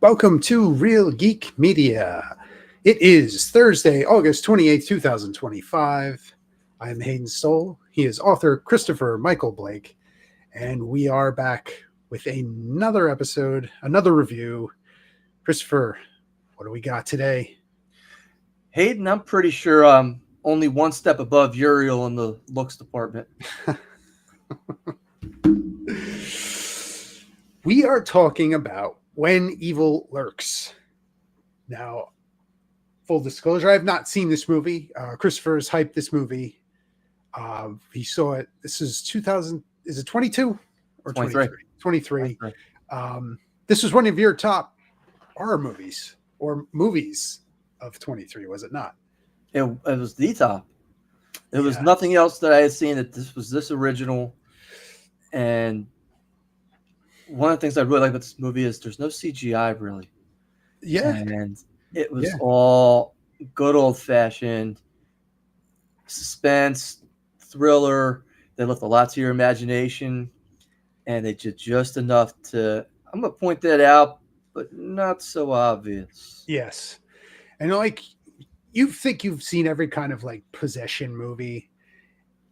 Welcome to Real Geek Media. It is Thursday, August 28th, 2025. I'm Hayden Stoll. He is author Christopher Michael Blake. And we are back with another episode, another review. Christopher, what do we got today? Hayden, I'm pretty sure I'm only one step above Uriel in the looks department. We are talking about When Evil Lurks. Now, full disclosure, I have not seen this movie. Christopher has hyped this movie. He saw it. This is 2000. Is it 22 or 23? 23. This was one of your top horror movies or movies of 23, was it not? It was the top. There was nothing else that I had seen that this was this original. And one of the things I really like about this movie is there's no CGI really. Yeah. And it was all good old fashioned suspense, thriller. They left a lot to your imagination, and they did just enough to, I'm going to point that out, but not so obvious. Yes. And like, you think you've seen every kind of like possession movie,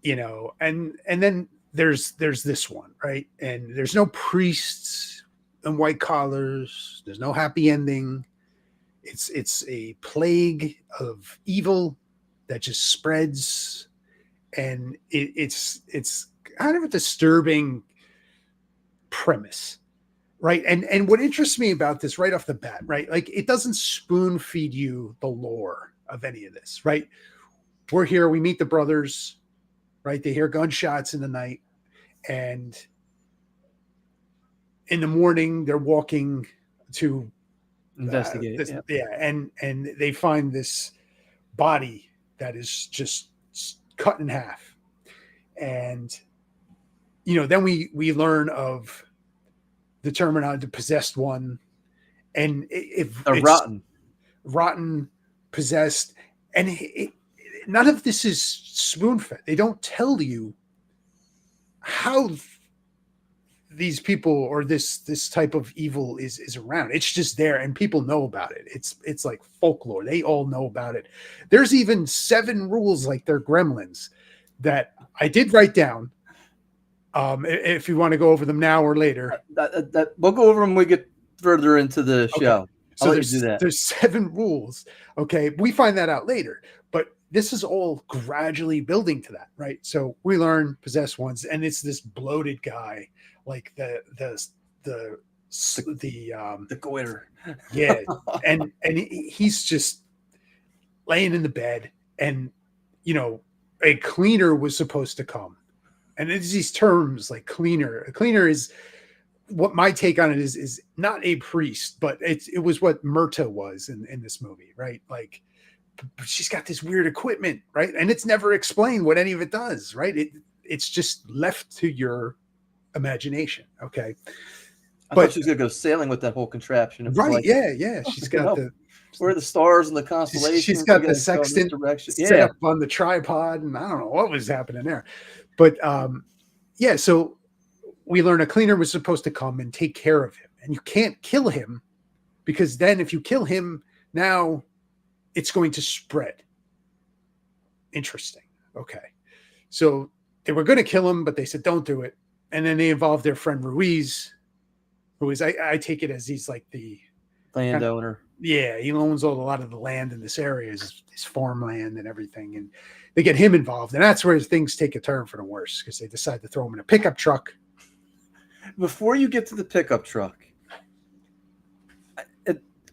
you know, and then there's this one, right? And there's no priests and white collars. There's no happy ending. It's a plague of evil that just spreads, and it's kind of a disturbing premise, right? And what interests me about this right off the bat, right? Like, it doesn't spoon feed you the lore of any of this, right? We're here, we meet the brothers, right? They hear gunshots in the night, and in the morning they're walking to investigate. And they find this body that is just cut in half. And you know, then we learn of the terminology, the possessed one, and if it's rotten, possessed, and none of this is spoon-fed. They don't tell you how these people or this type of evil is around. It's just there, and people know about it. It's like folklore. They all know about it. There's even 7 rules, like they're gremlins, that I did write down. If you want to go over them now or later, We'll go over them when we get further into the show. Okay. So there's 7 rules. Okay, we find that out later, but this is all gradually building to that, right? So we learn possessed ones, and it's this bloated guy, like the goiter. Yeah, and he's just laying in the bed, and you know, a cleaner was supposed to come, and it's these terms like cleaner. A cleaner is, what my take on it is not a priest, but it was what Myrta was in this movie, right? Like, she's got this weird equipment, right? And it's never explained what any of it does, right? It's just left to your imagination. Okay. I thought she was gonna go sailing with that whole contraption. Right. Like, yeah. She's got where are the stars and the constellations? She's got the sextant set up on the tripod, and I don't know what was happening there. But so we learn a cleaner was supposed to come and take care of him, and you can't kill him, because then if you kill him now, it's going to spread. Interesting. Okay. So they were going to kill him, but they said, don't do it. And then they involved their friend Ruiz, who is, I take it as he's like the landowner. He owns a lot of the land in this area, his farmland and everything. And they get him involved. And that's where things take a turn for the worse, because they decide to throw him in a pickup truck. Before you get to the pickup truck,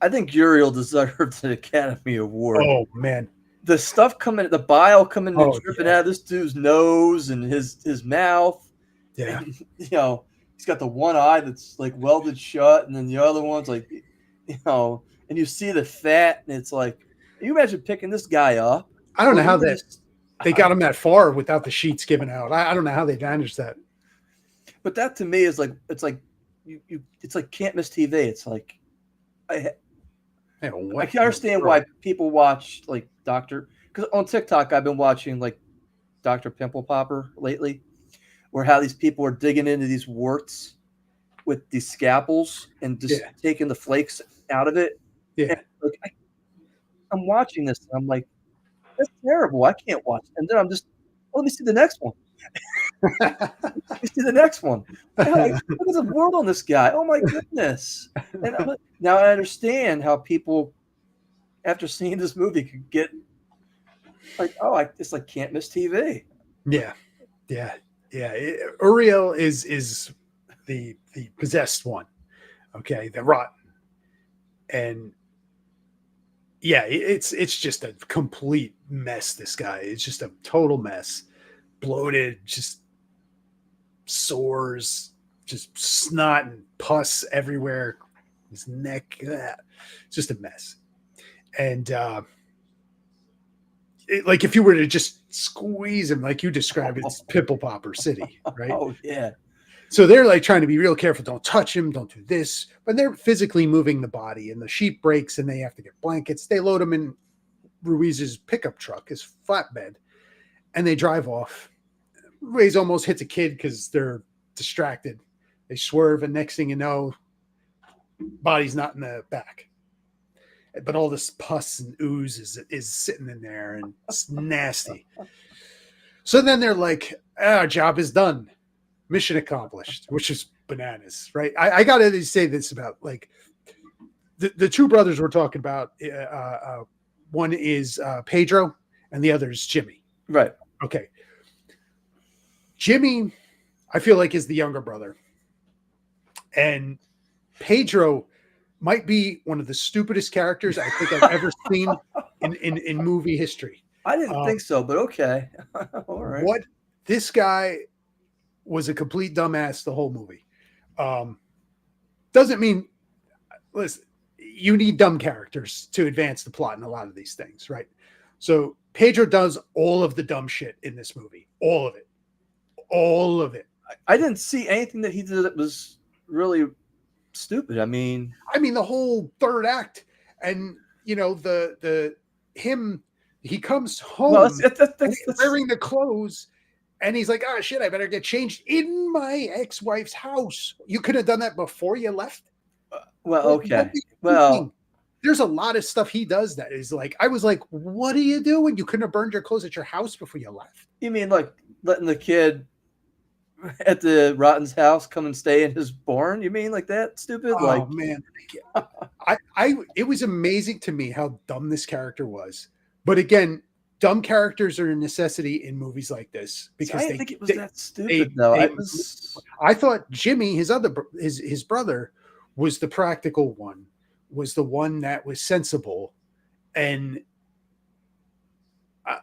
I think Uriel deserves an Academy Award. Oh, man. The stuff coming, the bile coming and dripping out of this dude's nose and his mouth. Yeah. And, you know, he's got the one eye that's like welded shut, and then the other one's like, you know, and you see the fat, and it's like, can you imagine picking this guy up? I don't know how they got him that far without the sheets given out. I don't know how they managed that. But that to me is like, it's like it's like can't miss TV. It's like I can understand why people watch like because on TikTok I've been watching like Dr. Pimple Popper lately, where how these people are digging into these warts with these scalpels and just taking the flakes out of it. Yeah. And, like, I'm watching this, and I'm like, "That's terrible. I can't watch." And then I'm just, "Let me see the next one. Let me see the next one. What the hell? Look at the world on this guy. Oh my goodness." And I'm like, now I understand how people, after seeing this movie, could get like, "Oh, it's like can't miss TV." Yeah. Yeah. Yeah. Uriel is the possessed one. Okay. The rotten. And yeah, it's just a complete mess. This guy is just a total mess. Bloated, just sores, just snot and pus everywhere. His neck, just a mess. And like if you were to just squeeze him, like you described, it's Pimple Popper City, right? Oh yeah. So they're like trying to be real careful. Don't touch him. Don't do this. But they're physically moving the body, and the sheet breaks, and they have to get blankets. They load him in Ruiz's pickup truck, his flatbed, and they drive off. Ruiz almost hits a kid because they're distracted. They swerve, and next thing you know, body's not in the back. But all this pus and ooze is sitting in there, and it's nasty. So then they're like, our job is done. Mission accomplished, which is bananas, right? I got to say this about like the two brothers we're talking about. One is Pedro and the other is Jimmy. Right. Okay. Jimmy, I feel like, is the younger brother. And Pedro might be one of the stupidest characters I think I've ever seen in movie history. I didn't think so, but okay. All right. What this guy was a complete dumbass the whole movie. Doesn't mean, listen, you need dumb characters to advance the plot in a lot of these things, right? So Pedro does all of the dumb shit in this movie. All of it. All of it. I didn't see anything that he did that was really stupid. I mean, the whole third act, and you know, he comes home that's wearing the clothes. And he's like, oh, shit, I better get changed in my ex-wife's house. You could have done that before you left. Well, okay. Well, there's a lot of stuff he does that is like, I was like, what are you doing? You couldn't have burned your clothes at your house before you left. You mean like letting the kid at the Rotten's house come and stay in his barn? You mean like that stupid? Oh, like, man. It was amazing to me how dumb this character was. But again, dumb characters are a necessity in movies like this because I didn't think it was that stupid though. I thought Jimmy, his brother, was the practical one, was the one that was sensible, and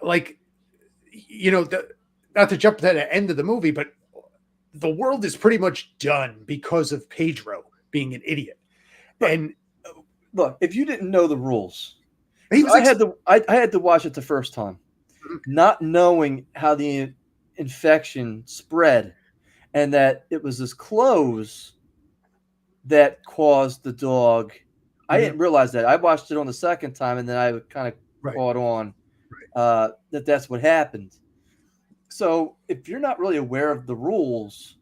like, you know, not to jump to the end of the movie, but the world is pretty much done because of Pedro being an idiot. But, and look, if you didn't know the rules. I had to watch it the first time, not knowing how the infection spread, and that it was his clothes that caused the dog. I didn't realize that. I watched it on the second time, and then I kind of caught on that that's what happened. So if you're not really aware of the rules,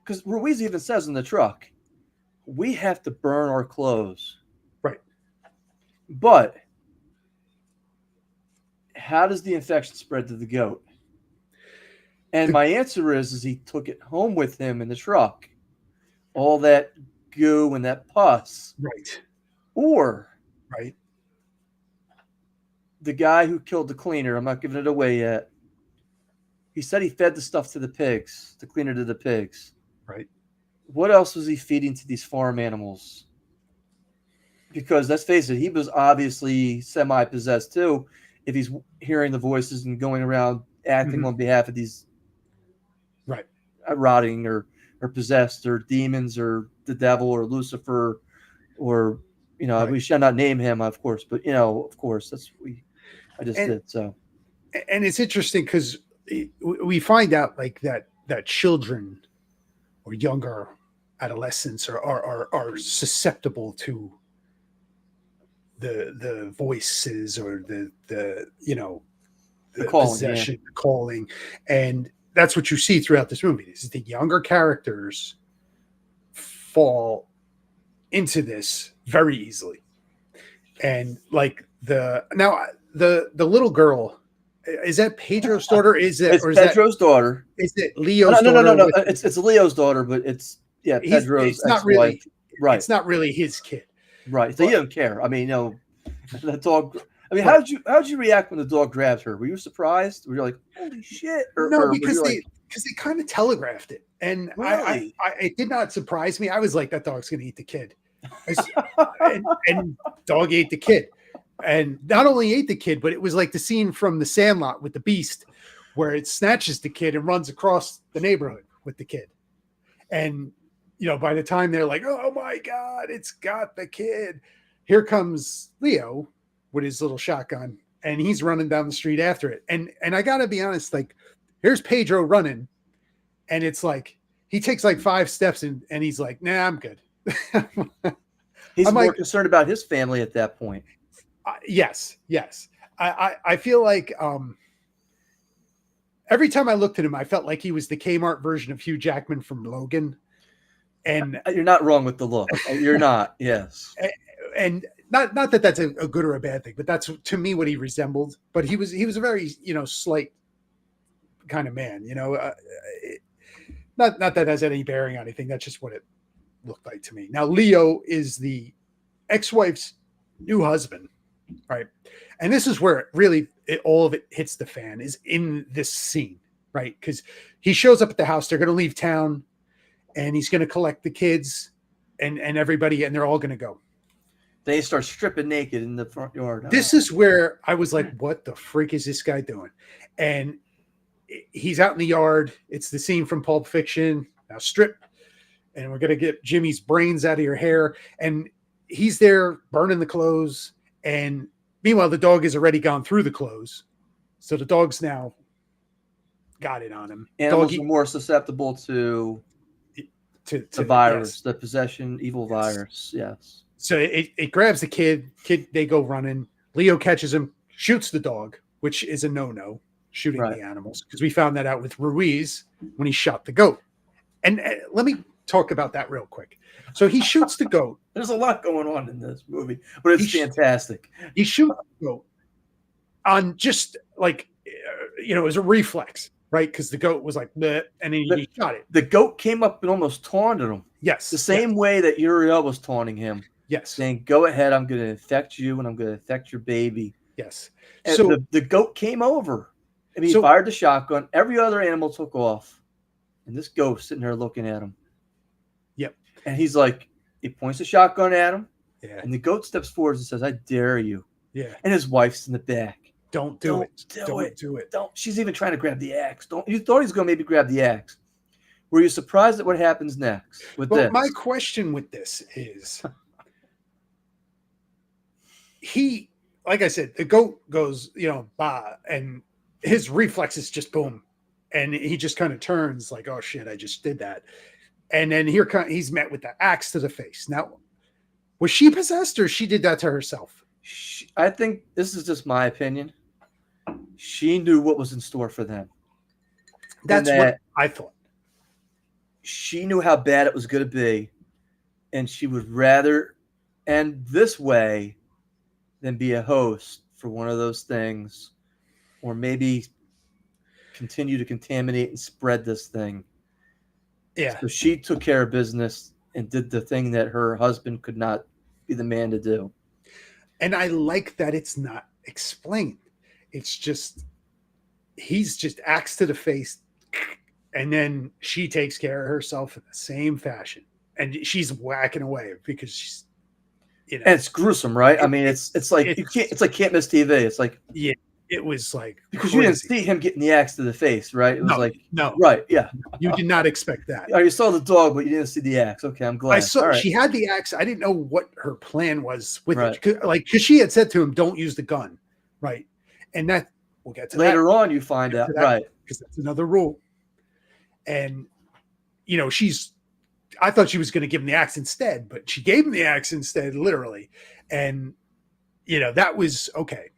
because Ruiz even says in the truck, we have to burn our clothes. Right. But how does the infection spread to the goat? And my answer is he took it home with him in the truck. All that goo and that pus. Right. Or right. The guy who killed the cleaner, I'm not giving it away yet. He said he fed the stuff to the pigs, the cleaner to the pigs. Right. What else was he feeding to these farm animals? Because let's face it, he was obviously semi-possessed too. If he's hearing the voices and going around acting on behalf of these rotting or possessed or demons or the devil or Lucifer or, you know, we shall not name him, of course, but, you know, of course, that's what I just did. So, and it's interesting because we find out like that children or younger adolescents are susceptible to the voices or the you know, the calling, possession, the calling, and that's what you see throughout this movie. Is the younger characters fall into this very easily. And like the little girl, is that Pedro's daughter? Is it It's Pedro's daughter. Is it No, Leo's no, no, no, daughter? no. It's Leo's daughter, but it's Pedro's It's not ex-wife. really Right. It's not really his kid. Right. So you don't care. I mean, the dog. I mean, Right. how did you react when the dog grabbed her? Were you surprised? Were you like, holy shit? No, or because were you they kind of telegraphed it, and really? it did not surprise me. I was like, that dog's going to eat the kid, and dog ate the kid, and not only ate the kid, but it was like the scene from The Sandlot with the beast, where it snatches the kid and runs across the neighborhood with the kid, and by the time they're like, oh my god, it's got the kid, here comes Leo with his little shotgun, and he's running down the street after it. And I gotta be honest, like, here's Pedro running, and it's like he takes like 5 steps and he's like, nah, I'm good. He's more concerned about his family at that point. Yes. I feel like every time I looked at him, I felt like he was the Kmart version of Hugh Jackman from Logan. And you're not wrong with the look. You're not. Yes. And not that that's a good or a bad thing, but that's to me what he resembled. But he was a very slight kind of man. Not that has any bearing on anything. That's just what it looked like to me. Now Leo is the ex-wife's new husband, right? And this is where all of it hits the fan, is in this scene, right? Because he shows up at the house. They're going to leave town, and he's going to collect the kids and everybody, and they're all going to go. They start stripping naked in the front yard. This is where I was like, what the freak is this guy doing? And he's out in the yard. It's the scene from Pulp Fiction. Now strip, and we're going to get Jimmy's brains out of your hair. And he's there burning the clothes. And meanwhile, the dog has already gone through the clothes. So the dog's now got it on him. Animals are more susceptible to the virus, yes. The possession, evil virus. Yes. So it grabs the kid. They go running. Leo catches him, shoots the dog, which is a no-no, shooting the animals, because we found that out with Ruiz when he shot the goat. And let me talk about that real quick. So he shoots the goat. There's a lot going on in this movie, but it's fantastic. He shoots the goat on just like, it was a reflex, right? Because the goat was like, bleh, and then he shot it. The goat came up and almost taunted him. Yes. The same way that Uriel was taunting him. Yes. Saying, go ahead, I'm going to infect you and I'm going to infect your baby. Yes. And so the goat came over. I mean, he fired the shotgun. Every other animal took off. And this goat sitting there looking at him. Yep. And he's like, he points the shotgun at him. Yeah. And the goat steps forward and says, I dare you. Yeah. And his wife's in the back. Don't do it. Don't do it. Don't. She's even trying to grab the axe. You thought he was going to maybe grab the axe. Were you surprised at what happens next with this? My question with this is, like I said, the goat goes, bah, and his reflexes just boom. And he just kind of turns like, oh shit, I just did that. And then he's met with the axe to the face. Now, was she possessed, or she did that to herself? I think this is just my opinion. She knew what was in store for them. That's what I thought. She knew how bad it was going to be, and she would rather end this way than be a host for one of those things, or maybe continue to contaminate and spread this thing. Yeah. So she took care of business and did the thing that her husband could not be the man to do. And I like that it's not explained. It's just, he's just axe to the face, and then she takes care of herself in the same fashion. And she's whacking away because she's, and it's gruesome, right? I mean, it's like can't miss TV. It's like, yeah, it was like, because crazy. You didn't see him getting the axe to the face, right? It was no, right, yeah. You did not expect that. You saw the dog, but you didn't see the axe. Okay, I'm glad. I saw she had the axe. I didn't know what her plan was with it, because she had said to him, "Don't use the gun," right? And that we'll get to later on. You find out, right? Because that's another rule. And I thought she was going to give him the axe instead, but she gave him the axe instead, literally. And, that was okay.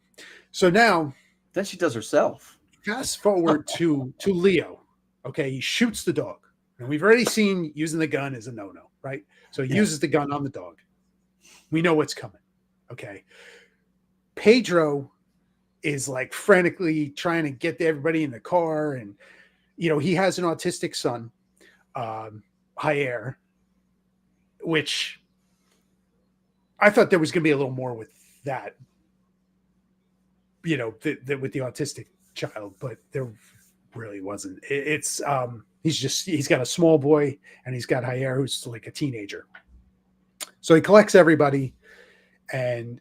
So now. Then she does herself. Fast forward to Leo. Okay. He shoots the dog. And we've already seen using the gun is a no-no, right? So he uses the gun on the dog. We know what's coming. Okay. Pedro is like frantically trying to get everybody in the car. And, he has an autistic son, Jair, which I thought there was going to be a little more with that, with the autistic child, but there really wasn't. He's got a small boy, and he's got Jair, who's like a teenager. So he collects everybody, and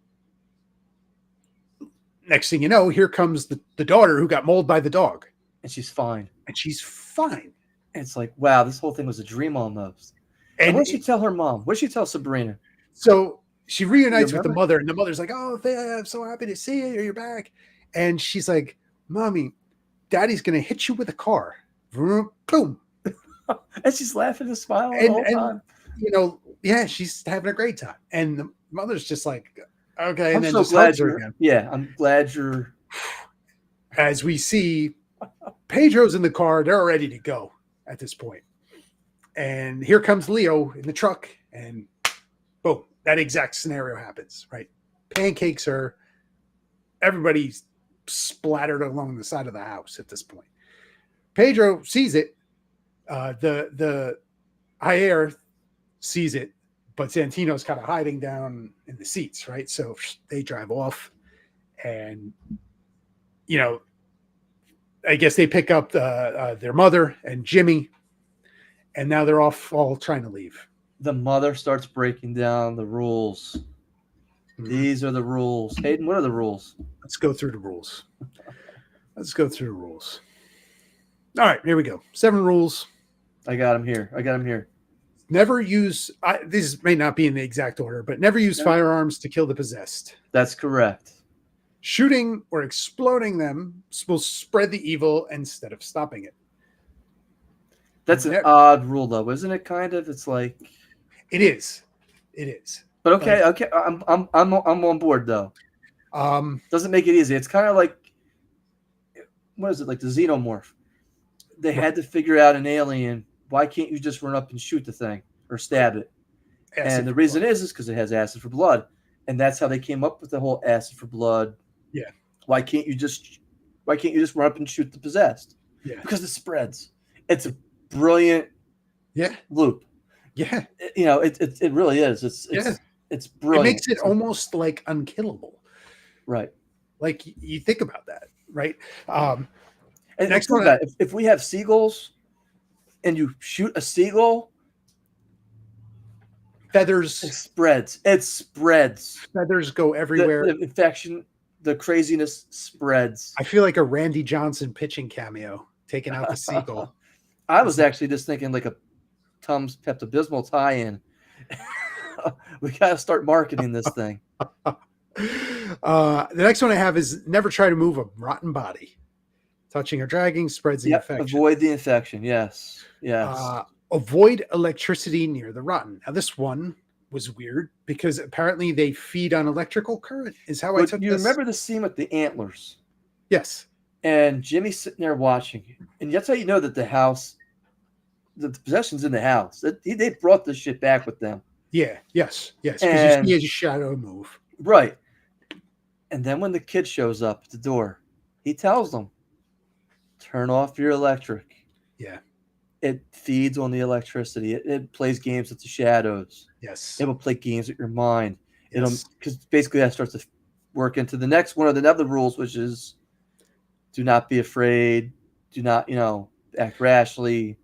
next thing you know, here comes the daughter who got mauled by the dog. And she's fine. And she's fine. And it's like, wow, this whole thing was a dream almost. And what did she tell her mom? What did she tell Sabrina? So she reunites with the mother, and the mother's like, "Oh, I'm so happy to see you. You're back." And she's like, "Mommy, Daddy's going to hit you with a car." Boom. And she's laughing and smiling the whole time. Yeah, she's having a great time. And the mother's just like, okay. I'm and then so just glad hugs her you're again. Yeah, I'm glad you're. As we see, Pedro's in the car. They're ready to go at this point. And here comes Leo in the truck, and boom, that exact scenario happens, right? Pancakes her. Everybody's splattered along the side of the house at this point. Pedro sees it. The Jair sees it, but Santino's kind of hiding down in the seats, right? So they drive off, and I guess they pick up their mother and Jimmy, and now they're all trying to leave. The mother starts breaking down the rules. Mm-hmm. These are the rules. Hayden, what are the rules? Let's go through the rules. All right, here we go. 7 rules. I got them here. Never use, these may not be in the exact order, but never use firearms to kill the possessed. That's correct. Shooting or exploding them will spread the evil instead of stopping it. That's an odd rule, though, isn't it? Kind of. It's like it is. But okay. I'm on board though. Doesn't make it easy. It's kind of like, what is it, like the xenomorph? They had to figure out an alien. Why can't you just run up and shoot the thing or stab it? And the reason is because it has acid for blood, and that's how they came up with the whole acid for blood. Yeah. Why can't you just run up and shoot the possessed? Yeah. Because it spreads. It's a brilliant loop. Yeah. It really is. It's brilliant. It makes it almost like unkillable. Right. Like you think about that, right? And next one, if we have seagulls and you shoot a seagull, feathers. It spreads. Feathers go everywhere. The infection, the craziness spreads. I feel like a Randy Johnson pitching cameo, taking out the seagull. I was actually just thinking like a Tums Pepto-Bismol tie-in. We got to start marketing this thing. The next one I have is never try to move a rotten body. Touching or dragging spreads the infection. Avoid the infection. Yes. Avoid electricity near the rotten. Now, this one was weird because apparently they feed on electrical current. Is how I took this. You remember the scene with the antlers? Yes. And Jimmy's sitting there watching, and that's how you know that the possession's in the house. They brought this shit back with them. Yeah. Yes. Because you see a shadow move. Right. And then when the kid shows up at the door, he tells them, turn off your electric. Yeah. It feeds on the electricity. It plays games with the shadows. Yes. It will play games with your mind. Because basically that starts to work into the next one of the other rules, which is do not be afraid. Do not, act rashly.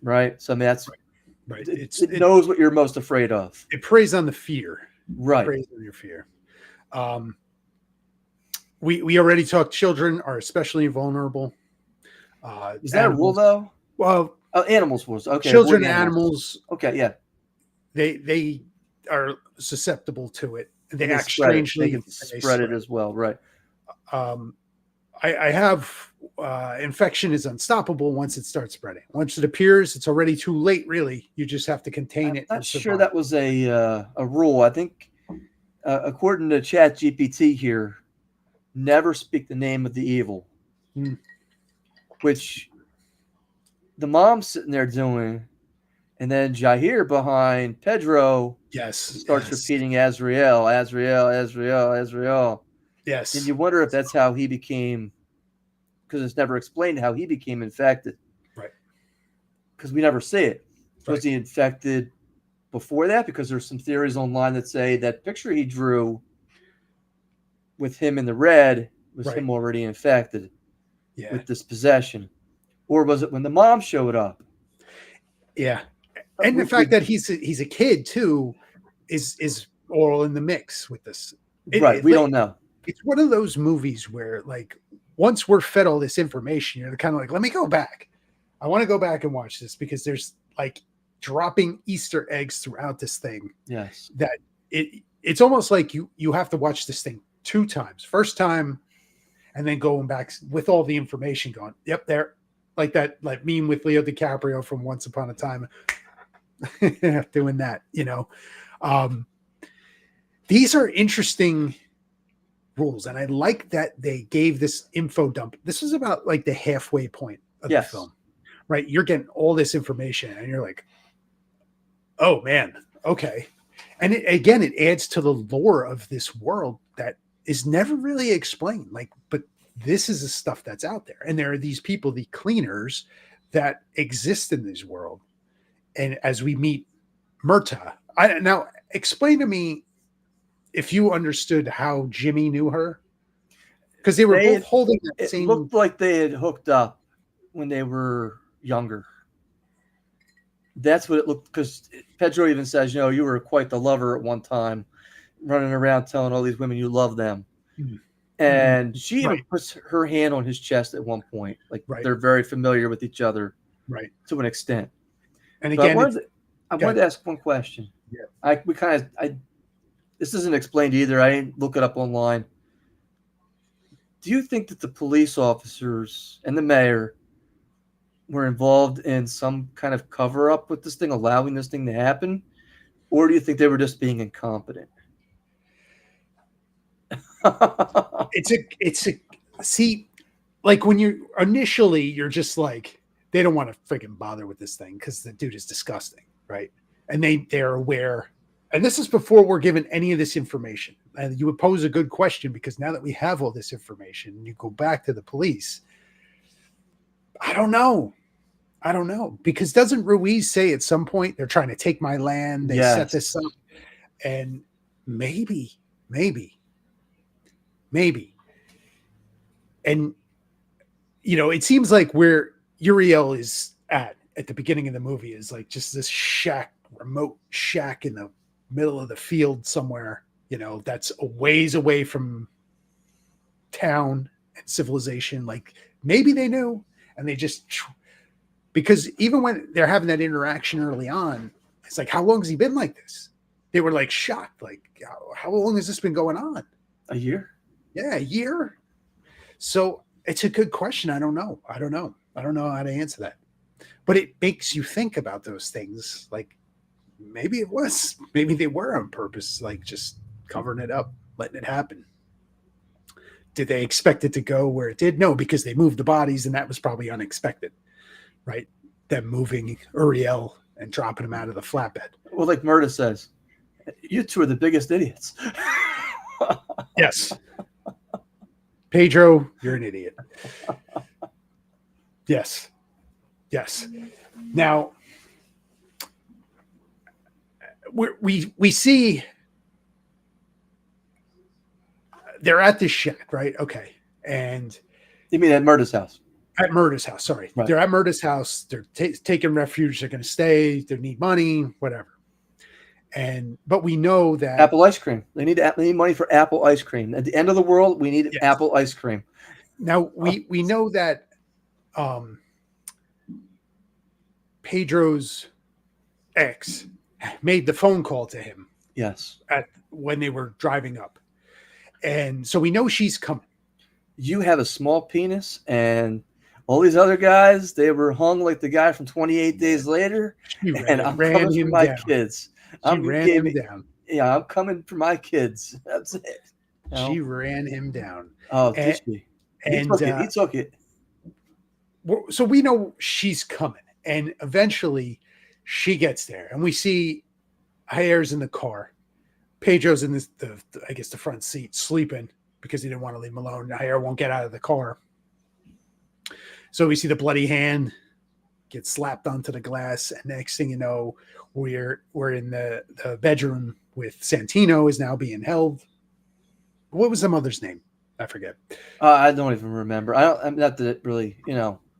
Right? So I mean, that's right. It knows what you're most afraid of. It preys on the fear. Right. It preys on your fear. We already talked. Children are especially vulnerable. Is that a rule though? Well, animals was okay. Children, animals. Okay, yeah. They are susceptible to it. They act strangely. They can spread it as well, right? I have infection is unstoppable once it starts spreading. Once it appears, it's already too late. Really, you just have to contain it. I'm not sure that was a rule. I think according to ChatGPT here, never speak the name of the evil, which the mom's sitting there doing, and then Jair behind Pedro Yes. It starts repeating Azrael, Azrael, Azrael, Azrael. Yes. And you wonder if that's how he became, because it's never explained how he became infected. Right. Because we never see it. Right. Was he infected before that? Because there's some theories online that say that picture he drew with him in the red was him already infected with this possession. Or was it when the mom showed up? Yeah. And the fact that he's a kid too is all in the mix with this. We don't know. It's one of those movies where, like, once we're fed all this information, you're kind of like, let me go back. I want to go back and watch this, because there's like dropping Easter eggs throughout this thing. Yes. That it's almost like you have to watch this thing 2 times. First time, and then going back with all the information going, yep, there. Like that, like meme with Leo DiCaprio from Once Upon a Time. Doing that, these are interesting rules, and I like that they gave this info dump. This is about like the halfway point of the film, right? You're getting all this information and you're like, oh man, okay. And it adds to the lore of this world that is never really explained. Like, but this is the stuff that's out there, and there are these people, the cleaners, that exist in this world. And as we meet Myrta, now explain to me if you understood how Jimmy knew her, because they were both holding that same. It looked like they had hooked up when they were younger. That's what it looked, because Pedro even says, you were quite the lover at one time, running around telling all these women you love them. Mm-hmm. And she even puts her hand on his chest at one point. Like they're very familiar with each other, to an extent. And again, I wanted to ask one question. Yeah, this isn't explained either. I didn't look it up online. Do you think that the police officers and the mayor were involved in some kind of cover-up with this thing, allowing this thing to happen? Or do you think they were just being incompetent? See, like when you're just like, they don't want to freaking bother with this thing because the dude is disgusting, right? And they're aware, and this is before we're given any of this information. And you would pose a good question, because now that we have all this information, you go back to the police. I don't know, because doesn't Ruiz say at some point they're trying to take my land? They set this up, and maybe, and it seems like where Uriel is at the beginning of the movie is like just this remote shack in the middle of the field somewhere, that's a ways away from town and civilization. Like maybe they knew, and they just, because even when they're having that interaction early on, it's like, how long has he been like this? They were like shocked. Like, how long has this been going on? A year? Yeah, a year. So it's a good question. I don't know how to answer that, but it makes you think about those things. Like maybe they were on purpose, like just covering it up, letting it happen. Did they expect it to go where it did? No, because they moved the bodies, and that was probably unexpected, right? Them moving Uriel and dropping him out of the flatbed. Well, like Murda says, you two are the biggest idiots. Yes. Pedro, you're an idiot. Yes. Now, we see they're at this shack, right? Okay. And you mean at Murda's house? At Murda's house, sorry. Right. They're at Murda's house. They're taking refuge. They're going to stay. They need money, whatever. But we know that apple ice cream. They need money for apple ice cream. At the end of the world, we need apple ice cream. Now we know that Pedro's ex made the phone call to him. Yes. When they were driving up, and so we know she's coming. You have a small penis, and all these other guys, they were hung like the guy from 28 Days Later. And I'm coming for my kids. She ran him down. Yeah, I'm coming for my kids. That's it. She ran him down. Oh, did she? He took it. So we know she's coming, and eventually she gets there, and we see Jaire's in the car. Pedro's in I guess the front seat sleeping because he didn't want to leave him alone. Jaire won't get out of the car. So we see the bloody hand get slapped onto the glass, and next thing you know, we're in the bedroom with Santino is now being held. What was the mother's name? I forget. I don't even remember. I'm not that really,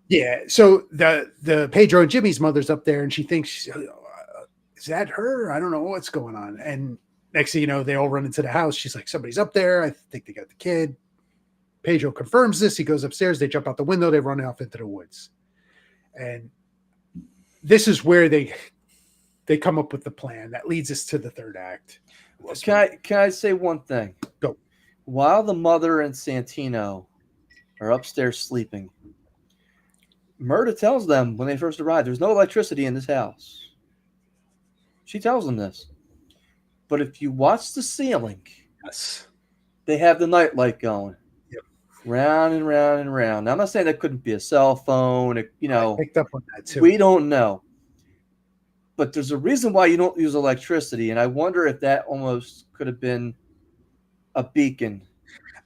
Yeah. So the Pedro and Jimmy's mother's up there, and she thinks, is that her? I don't know what's going on. And next thing you know, they all run into the house. She's like, somebody's up there. I think they got the kid. Pedro confirms this. He goes upstairs. They jump out the window. They run off into the woods. And this is where they come up with the plan that leads us to the third act. Can I say one thing? Go. While the mother and Santino are upstairs sleeping, Murda tells them when they first arrive, there's no electricity in this house. She tells them this. But if you watch the ceiling, yes, they have the nightlight going. Yep. Round and round and round. Now, I'm not saying that couldn't be a cell phone. I picked up on that too. We don't know. But there's a reason why you don't use electricity, and I wonder if that almost could have been a beacon.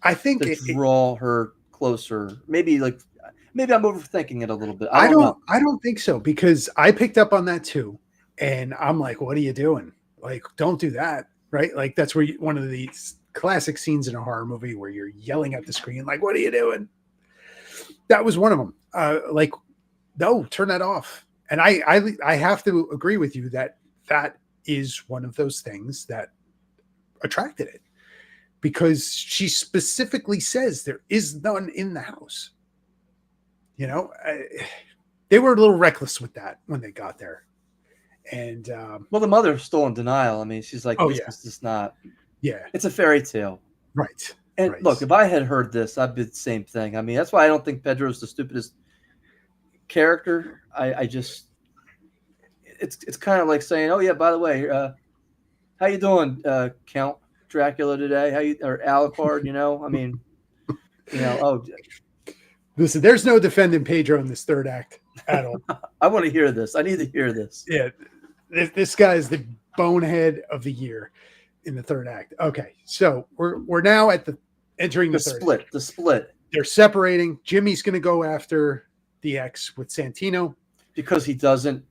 I think to draw her closer. Maybe I'm overthinking it a little bit. I don't think so, because I picked up on that too, and I'm like, what are you doing? Like, don't do that, right? Like, that's where one of these classic scenes in a horror movie where you're yelling at the screen, like, what are you doing? That was one of them. Like, no, turn that off. And I have to agree with you that is one of those things that attracted it, because she specifically says there is none in the house. They were a little reckless with that when they got there. And well, the mother's still in denial. I mean, she's like, oh, this yeah. is just not. Yeah. It's a fairy tale. Right. And right. Look, if I had heard this, I'd be the same thing. I mean, that's why I don't think Pedro's the stupidest character. I just, it's kind of like saying, oh yeah, by the way, how you doing, Count Dracula today? Or Alucard? I mean, oh. Listen, there's no defending Pedro in this third act at all. I want to hear this. I need to hear this. Yeah, this guy is the bonehead of the year in the third act. Okay, so we're now at entering the third split. act. The split. They're separating. Jimmy's going to go after the ex with Santino because he doesn't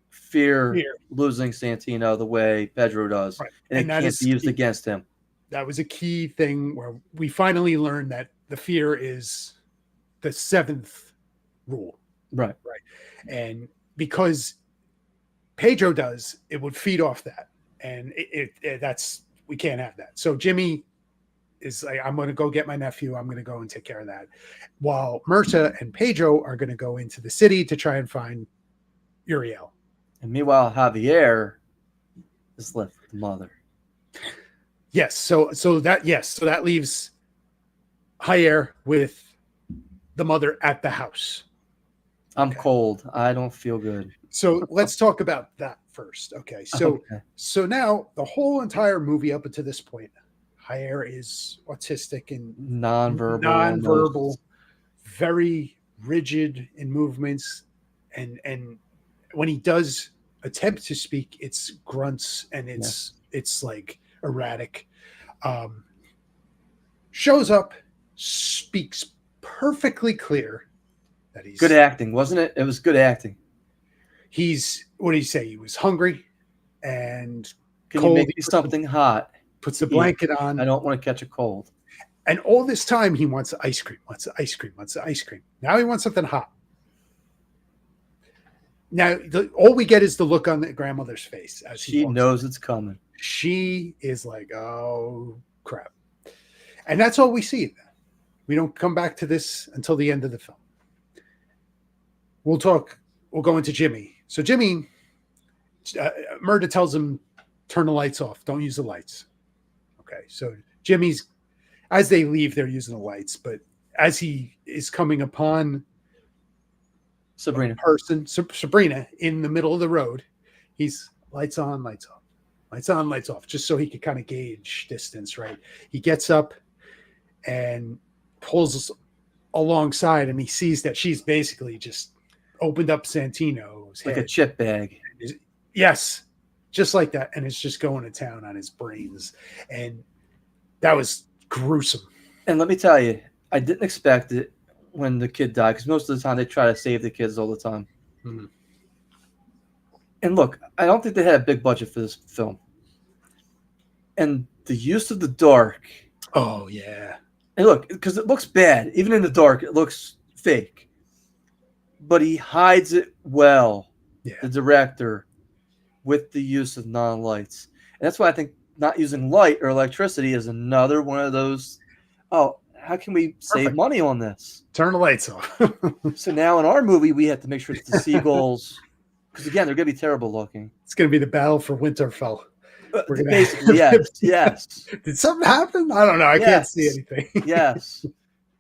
fear losing Santino the way Pedro does, right. and it can't be used against him. That was a key thing where we finally learned that the fear is the seventh rule. Right. And because Pedro does, it would feed off that. And we can't have that. So Jimmy is like, I'm going to go get my nephew. I'm going to go and take care of that. While Murta and Pedro are going to go into the city to try and find Uriel. And meanwhile, Javier is left with the mother. Yes. So that leaves Javier with the mother at the house. I'm cold. I don't feel good. So let's talk about that first. Okay. So now the whole entire movie up until this point, Javier is autistic and nonverbal, very rigid in movements, and when he does attempt to speak, it's grunts and it's like erratic. Shows up, speaks perfectly clear that he's good acting, wasn't it? It was good acting. What did he say? He was hungry and can you make me something hot? Puts the blanket on. I don't want to catch a cold. And all this time he wants ice cream, wants ice cream. Now he wants something hot. Now all we get is the look on the grandmother's face as she knows it's coming. She is like, oh crap. And that's all we see. We don't come back to this until the end of the film. We'll go into Jimmy. So Jimmy, Murda tells him, turn the lights off. Don't use the lights. Okay. So Jimmy's, as they leave, they're using the lights. But as he is coming upon Sabrina in the middle of the road, he's lights on, lights off. Lights on, lights off, just so he could kind of gauge distance, right? He gets up and pulls alongside, and he sees that she's basically just opened up Santino's like head. A chip bag. Yes. just like that, and it's just going to town on his brains, and that was gruesome. And let me tell you, I didn't expect it when the kid died, because most of the time they try to save the kids all the time. Mm-hmm. And look, I don't think they had a big budget for this film. And the use of the dark. Oh, yeah. And look, because it looks bad. Even in the dark, it looks fake. But he hides it well, the director, with the use of non-lights. And that's why I think not using light or electricity is another one of those, how can we save money on this? Turn the lights off. So now in our movie, we have to make sure that the seagulls, because again, they're going to be terrible looking. It's going to be the battle for Winterfell. Basically, yes. Did something happen? I don't know. I can't see anything. Yes.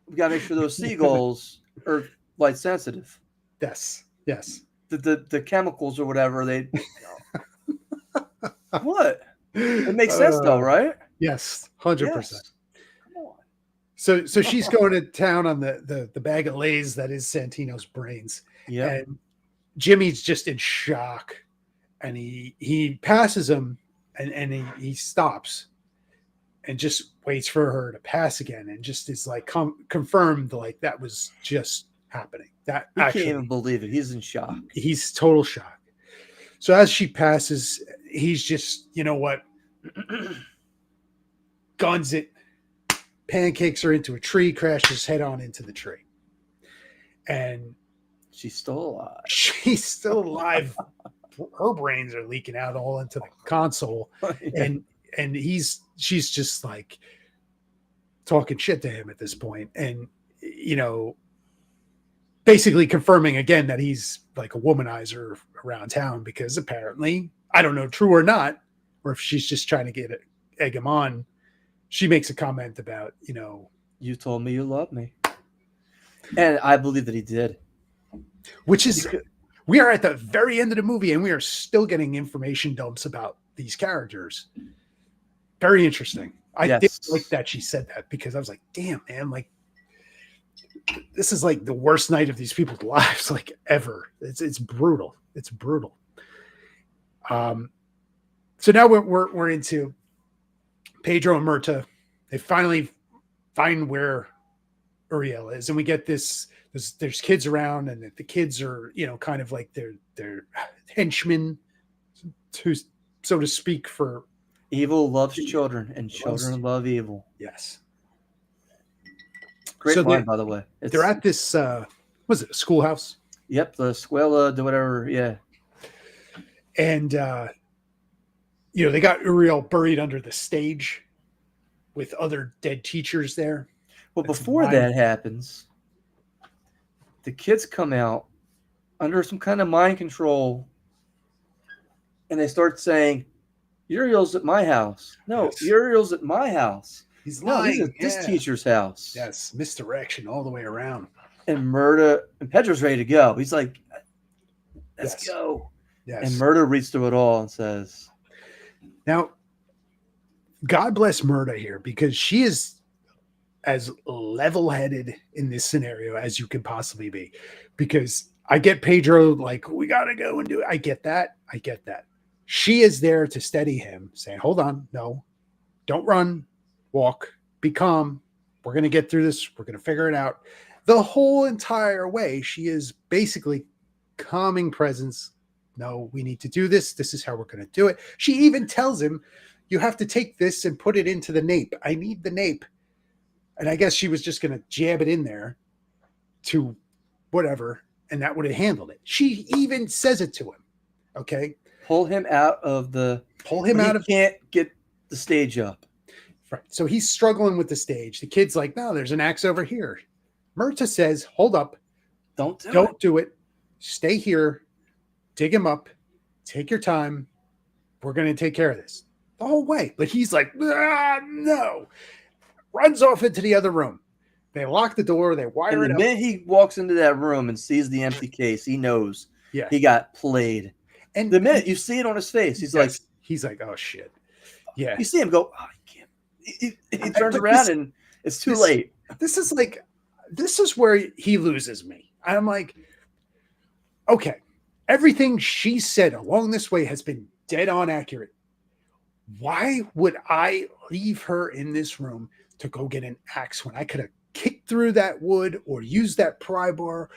We got to make sure those seagulls are light sensitive. Yes. The chemicals or whatever, what? It makes sense though, right? Yes, 100%. Yes. Come on. So she's going to town on the bag of Lay's that is Santino's brains. Yeah. And Jimmy's just in shock, and he passes him, and he stops and just waits for her to pass again, and just is like confirmed like that was just happening. That he can't even believe it. He's in shock. He's total shock. So as she passes, he's just, you know what, guns it, pancakes her into a tree, crashes head on into the tree. And she's still alive. She's still alive. Her brains are leaking out all into the console. Yeah. And she's just like talking shit to him at this point. And, you know, basically confirming again that he's like a womanizer around town, because apparently, I don't know, true or not, or if she's just trying to egg him on. She makes a comment about, you know, you told me you loved me. And I believe that he did. Which is, we are at the very end of the movie and we are still getting information dumps about these characters. Very interesting. I did like that she said that, because I was like, damn, man, like, this is like the worst night of these people's lives, like ever. It's brutal. It's brutal. So now we're into Pedro and Myrta. They finally find where Uriel is, and we get this. There's kids around, and the kids are, you know, kind of like they're henchmen, to so to speak. For evil loves children, and children love evil. Yes. Great line, by the way. They're at this, was it a schoolhouse? Yep, the escuela, the whatever, yeah. And, you know, they got Uriel buried under the stage with other dead teachers there. Well, before that happens, the kids come out under some kind of mind control, and they start saying, Uriel's at my house. No, yes. Uriel's at my house. He's lying. He's at this teacher's house. Yes, misdirection all the way around. And Myrta and Pedro's ready to go. He's like, let's go. Yes. And Myrta reads through it all and says, now, God bless Myrta here, because she is as level-headed in this scenario as you can possibly be. Because I get Pedro, like, we got to go and do it. I get that. She is there to steady him, saying, hold on, no, don't run. Walk, be calm. We're going to get through this. We're going to figure it out. The whole entire way, she is basically calming presence. No, we need to do this. This is how we're going to do it. She even tells him, you have to take this and put it into the nape. I need the nape. And I guess she was just going to jab it in there to whatever, and that would have handled it. She even says it to him. Okay. Pull him out of the... Can't get the stage up. Right. So he's struggling with the stage. The kid's like, no, there's an axe over here. Myrta says, hold up. Don't do it. Stay here. Dig him up. Take your time. We're going to take care of this. The whole way. But he's like, no. Runs off into the other room. They lock the door. They wire it up. The minute he walks into that room and sees the empty case, he knows he got played. And the minute you see it on his face, he's like, oh, shit. Yeah. You see him go, oh, I can't. He turns around and it's too late. This is where he loses me. I'm like, okay, everything she said along this way has been dead on accurate. Why would I leave her in this room to go get an axe when I could have kicked through that wood or used that pry bar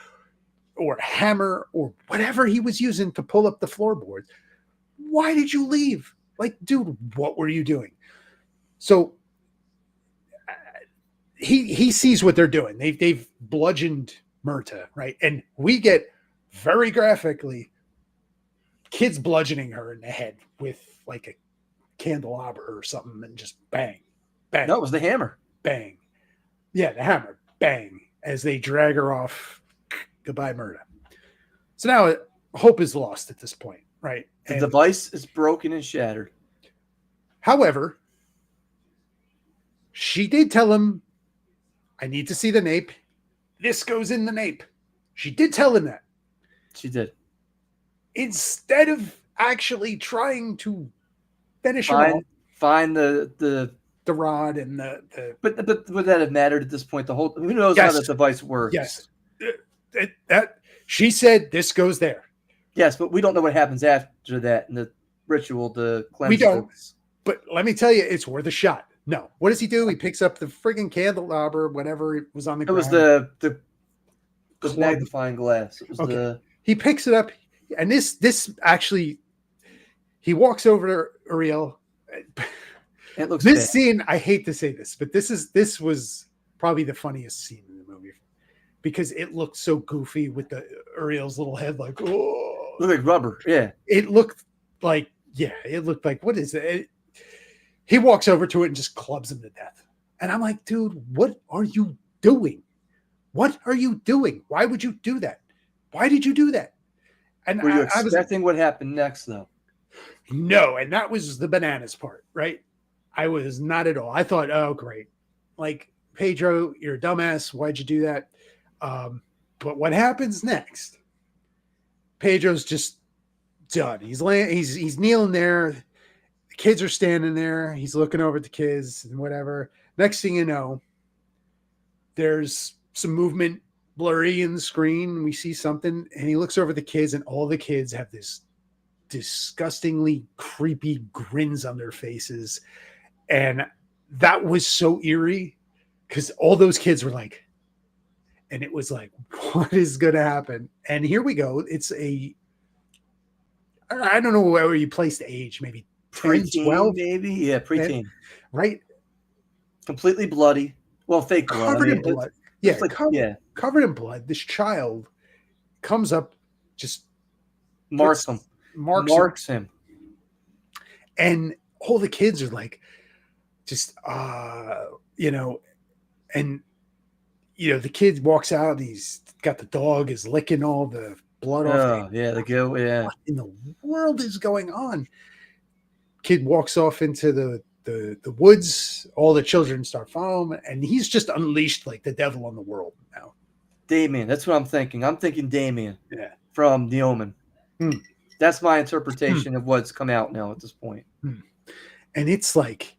or hammer or whatever he was using to pull up the floorboards? Why did you leave? Like, dude, what were you doing? So he sees what they're doing. They've bludgeoned Myrta, right? And we get very graphically kids bludgeoning her in the head with like a candelabra or something, and just bang, bang. No, it was the hammer. Bang. Yeah, the hammer. Bang. As they drag her off. Goodbye, Myrta. So now hope is lost at this point, right? The device is broken and shattered. However, she did tell him, I need to see the nape. This goes in the nape. She did tell him that. She did. Instead of actually trying to finish him off. Find the rod and the But would that have mattered at this point? The whole, who knows how the device works? Yes. That she said this goes there. Yes, but we don't know what happens after that in the ritual to cleanse. We don't. But let me tell you, it's worth a shot. No. What does he do? He picks up the friggin' candelabra, whatever was on the ground. It was the magnifying glass. It was he picks it up, and this actually, he walks over to Uriel. It looks this bad. scene, I hate to say this, but this was probably the funniest scene in the movie because it looked so goofy with the Uriel's little head, like, oh, looked like rubber. Yeah, it looked like what is it? He walks over to it and just clubs him to death, and I'm like, dude, what are you doing? What are you doing? Why would you do that? Why did you do that? And were you expecting what happened next, though? No, and that was the bananas part, right? I was not at all. I thought, oh, great. Like, Pedro, you're a dumbass. Why'd you do that? But what happens next? Pedro's just done. He's kneeling there. The kids are standing there. He's looking over at the kids and whatever. Next thing you know, there's some movement blurry in the screen. We see something, and he looks over at the kids, and all the kids have this disgustingly creepy grins on their faces. And that was so eerie because all those kids were like, and it was like, what is going to happen? And here we go. It's I don't know where you place the age, maybe 10, 12, maybe. Yeah, preteen. Right? Completely bloody. Well, fake blood. Covered in blood. Yeah, like, covered in blood. This child comes up, just marks him. And all the kids are like, just, and, the kid walks out and he's got the dog is licking all the blood off. Yeah, What in the world is going on? Kid walks off into the woods. All the children start following him, and he's just unleashed like the devil on the world now. Damien, that's what I'm thinking. I'm thinking Damien. Yeah. From The Omen. That's my interpretation of what's come out now at this point. And it's like,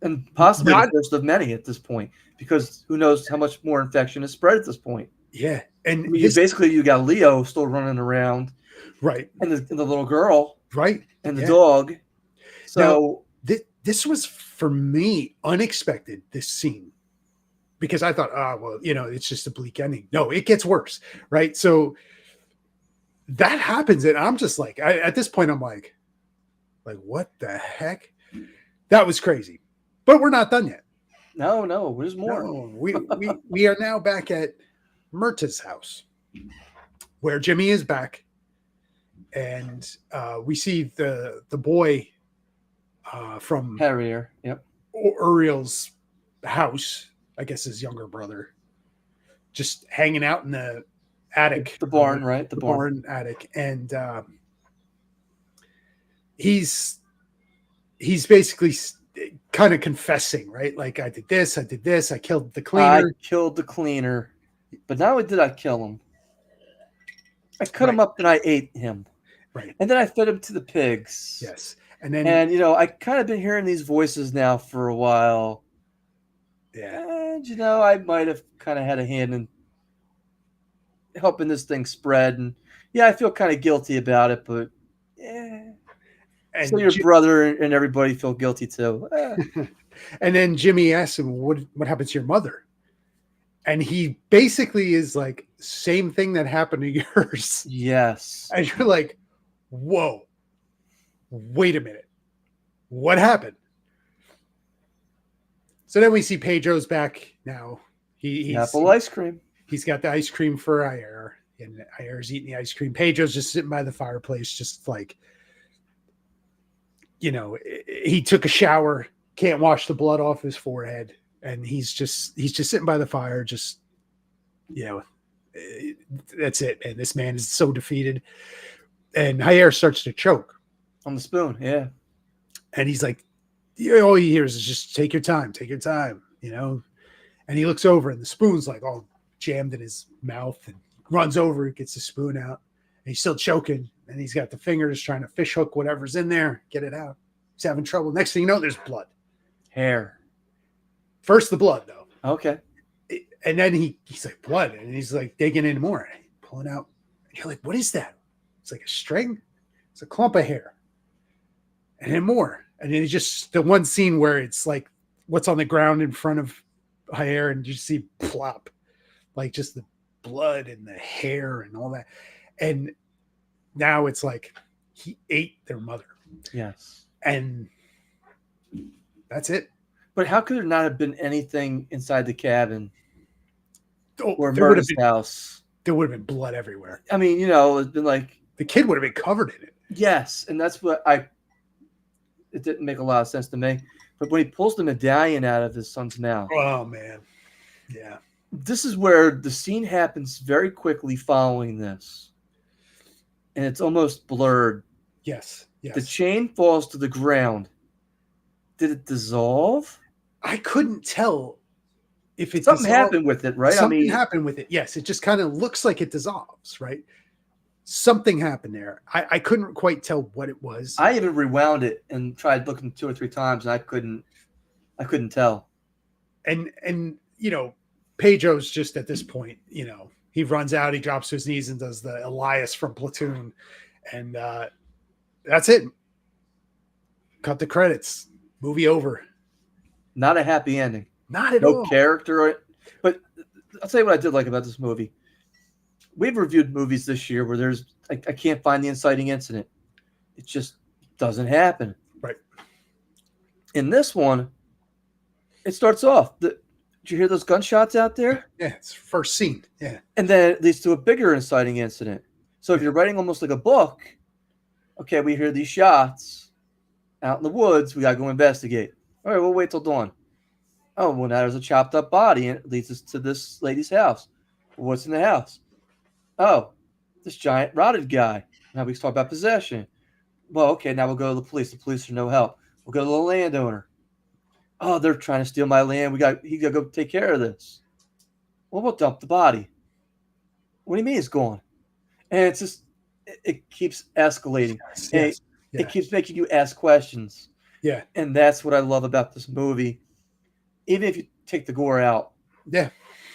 and possibly the first of many at this point, because who knows how much more infection is spread at this point. Yeah. And you got Leo still running around. Right. And the little girl. Right. And the dog. So now, this was, for me, unexpected, this scene. Because I thought, it's just a bleak ending. No, it gets worse. Right. So that happens. And I'm just like, at this point, I'm like, what the heck? That was crazy. But we're not done yet. No, there's more. No, we are now back at Myrta's house, where Jimmy is back, and we see the boy from Harrier, yep, Uriel's house, I guess his younger brother, just hanging out in the attic, the barn, right? The barn attic, and he's basically kind of confessing, right? Like, I did this, I killed the cleaner. But not only did I kill him, I cut him up and I ate him. Right. And then I fed him to the pigs. Yes. And then, I kind of been hearing these voices now for a while. Yeah. And, I might have kind of had a hand in helping this thing spread. And, I feel kind of guilty about it, but, yeah. And so your brother and everybody feel guilty too. And then Jimmy asks him, what happened to your mother? And he basically is like, same thing that happened to yours. Yes. And you're like, whoa, wait a minute. What happened? So then we see Pedro's back now. Apple ice cream. He's got the ice cream for Ayer, and Ayer's eating the ice cream. Pedro's just sitting by the fireplace, just like, he took a shower, can't wash the blood off his forehead, and he's just sitting by the fire, just, that's it. And this man is so defeated. And Ayer starts to choke on the spoon, yeah. And he's like, all he hears is just take your time, And he looks over, and the spoon's like all jammed in his mouth, and runs over, gets the spoon out, and he's still choking. And he's got the fingers trying to fish hook whatever's in there, get it out. He's having trouble. Next thing you know, there's blood. Hair. First the blood, though. Okay. And then he's like, blood. And he's like digging in more, pulling out. And you're like, what is that? It's like a string. It's a clump of hair. And then more. And then it's just the one scene where it's like what's on the ground in front of Ayer, and you see plop, like just the blood and the hair and all that. And now it's like he ate their mother. Yes. And that's it. But how could there not have been anything inside the cabin or there would have been house? There would have been blood everywhere. I mean, it's been like the kid would have been covered in it. Yes, and that's what it didn't make a lot of sense to me. But when he pulls the medallion out of his son's mouth. Oh man. Yeah. This is where the scene happens very quickly following this. And it's almost blurred. Yes. The chain falls to the ground. Did it dissolve? I couldn't tell if it something happened with it, right? Something happened with it. Yes, it just kind of looks like it dissolves, right? Something happened there. I couldn't quite tell what it was. I even rewound it and tried looking 2 or 3 times, and I couldn't tell. And Pedro's just at this point, he runs out, he drops to his knees and does the Elias from Platoon, and that's it. Cut the credits. Movie over. Not a happy ending. Not at all. No character. But I'll tell you what I did like about this movie. We've reviewed movies this year where I can't find the inciting incident. It just doesn't happen. Right. In this one, it starts off. Did you hear those gunshots out there? Yeah, it's first scene. Yeah. And then it leads to a bigger inciting incident. So if you're writing almost like a book, okay, we hear these shots out in the woods. We got to go investigate. All right, we'll wait till dawn. Oh, well, now there's a chopped up body, and it leads us to this lady's house. What's in the house? Oh, this giant rotted guy. Now we can talk about possession. Well, okay, now we'll go to the police. The police are no help. We'll go to the landowner. Oh, they're trying to steal my land. He got to go take care of this. Well, we'll dump the body. What do you mean it's gone? And it's just, it keeps escalating. Yes. It keeps making you ask questions. Yeah. And that's what I love about this movie. Even if you take the gore out. Yeah.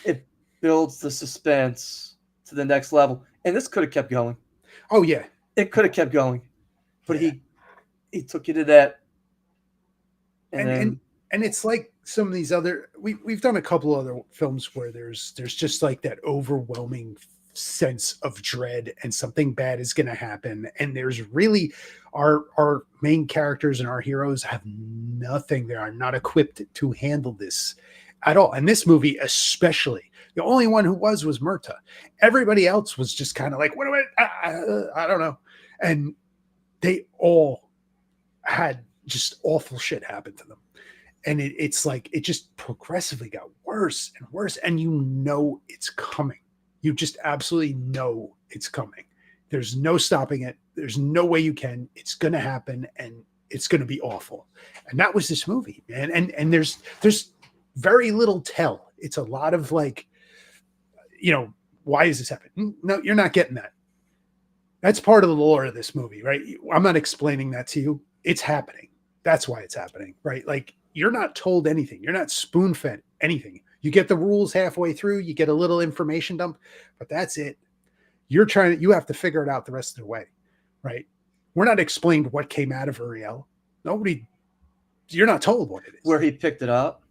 It builds the suspense to the next level. And this could have kept going. Oh, yeah. It could have kept going. But he took you to that. And it's like some of these other we've done a couple other films where there's just like that overwhelming sense of dread and something bad is going to happen, and there's really our main characters and our heroes have nothing. They are not equipped to handle this at all. And this movie especially, the only one who was Murta. Everybody else was just kind of like, what do I don't know. And they all had just awful shit happen to them. And it's like, it just progressively got worse and worse. And it's coming. You just absolutely know it's coming. There's no stopping it. There's no way you can. It's going to happen, and it's going to be awful. And that was this movie, man. And there's very little tell. It's a lot of like, why is this happening? No, you're not getting that. That's part of the lore of this movie, right? I'm not explaining that to you. It's happening. That's why it's happening, right? Like, you're not told anything. You're not spoon-fed anything. You get the rules halfway through, you get a little information dump, but that's it. You have to figure it out the rest of the way, right? We're not explained what came out of Uriel. Nobody, you're not told what it is. Where he picked it up.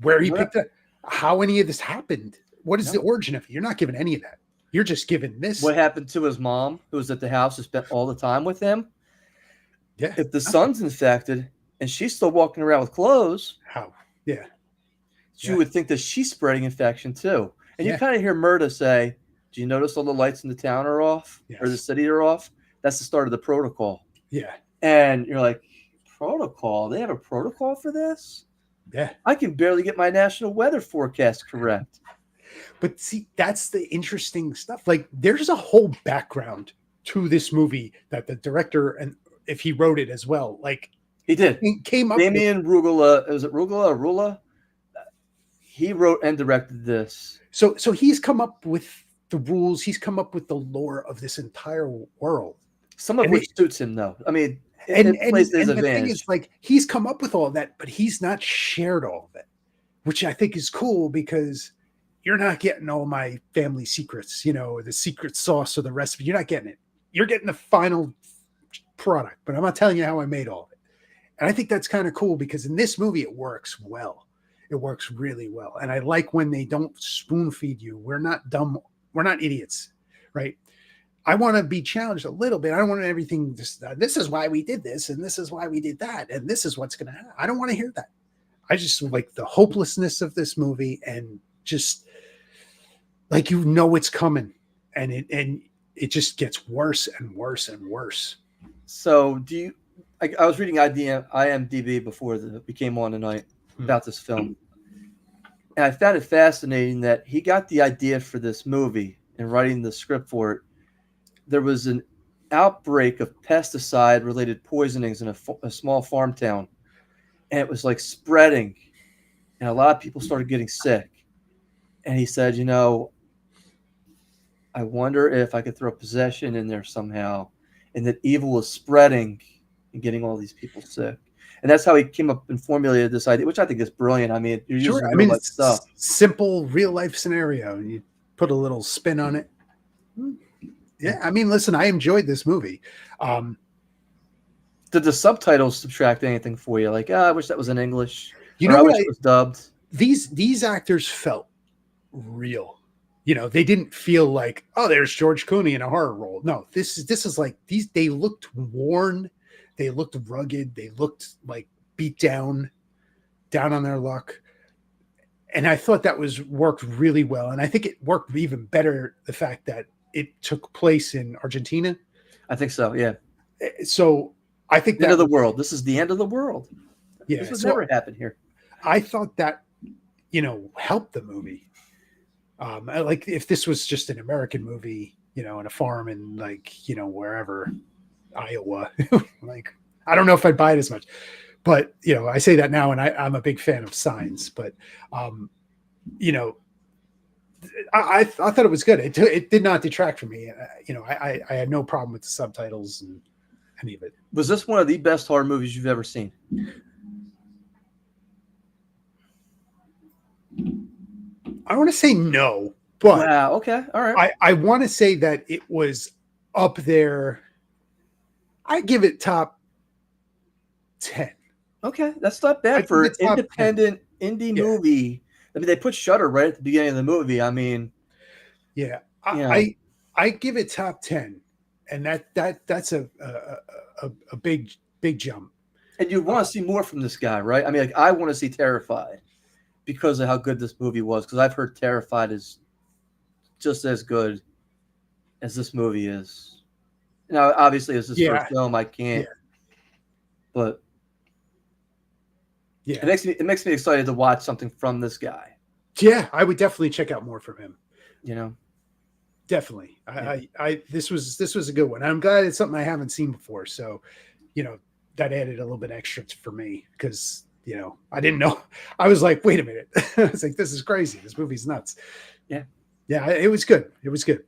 Where he picked it up. How any of this happened. What is the origin of it? You're not given any of that. You're just given this. What happened to his mom, who was at the house and spent all the time with him? Yeah. If the son's infected and she's still walking around with clothes. How? Yeah. You would think that she's spreading infection too. And you kind of hear Murda say, do you notice all the lights in the town are off? Yes. Or the city are off? That's the start of the protocol. Yeah. And you're like, protocol? They have a protocol for this? Yeah. I can barely get my national weather forecast correct. But see, that's the interesting stuff. Like, there's a whole background to this movie that the director, and if he wrote it as well, like he did, came up. Damien Rugula, was it Rugula or Rula? He wrote and directed this. So he's come up with the rules. He's come up with the lore of this entire world. Some of which suits him, though. I mean, and the thing is, like, he's come up with all of that, but he's not shared all of it, which I think is cool because you're not getting all my family secrets, you know, or the secret sauce or the recipe. You're not getting it. You're getting the final product, but I'm not telling you how I made all of it. And I think that's kind of cool because in this movie, it works well. It works really well. And I like when they don't spoon feed you. We're not dumb. We're not idiots, right? I want to be challenged a little bit. I don't want everything just, this is why we did this, and this is why we did that, and this is what's going to happen. I don't want to hear that. I just like the hopelessness of this movie and just like, you know, it's coming, and it just gets worse and worse and worse. So do you, I was reading IMDb before we came on tonight about this film. And I found it fascinating that he got the idea for this movie and writing the script for it. There was an outbreak of pesticide-related poisonings in a small farm town. And it was like spreading. And a lot of people started getting sick. And he said, you know, I wonder if I could throw possession in there somehow. And that evil was spreading and getting all these people sick. And that's how he came up and formulated this idea, which I think is brilliant. I mean, you're using real life stuff. Simple real life scenario, and you put a little spin on it. Yeah, I mean, listen, I enjoyed this movie. Did the subtitles subtract anything for you? Like, I wish that was in English. You know, I wish it was dubbed. These actors felt real. You know, they didn't feel like, oh, there's George Clooney in a horror role. No, this is like these. They looked worn. They looked rugged. They looked like beat down on their luck. And I thought that worked really well. And I think it worked even better, the fact that it took place in Argentina. I think so, yeah. So I think the end of the world. This is the end of the world. Yeah. This would never happen here. I thought that, you know, helped the movie. Like if this was just an American movie, you know, in a farm in, like, you know, wherever, Iowa, like, I don't know if I'd buy it as much, but, you know, I say that now, and I'm a big fan of Signs, but, you know, I thought it was good. It did not detract from me. You know, I had no problem with the subtitles and any of it. Was this one of the best horror movies you've ever seen? I want to say no, but wow, okay, all right. I want to say that it was up there. I give it top 10. Okay, that's not bad for an independent indie movie. I mean, they put Shudder right at the beginning of the movie. I mean, yeah, I give it top 10, and that's a big jump. And you want to see more from this guy, right? I mean, like, I want to see Terrified because of how good this movie was. Because I've heard Terrified is just as good as this movie is. Now, obviously, it's his first film. I can't, but yeah, it makes me excited to watch something from this guy. Yeah, I would definitely check out more from him. You know, definitely. I this was a good one. I'm glad it's something I haven't seen before. So, you know, that added a little bit extra for me because, you know, I didn't know. I was like, wait a minute. I was like, this is crazy. This movie's nuts. Yeah, yeah, it was good. It was good.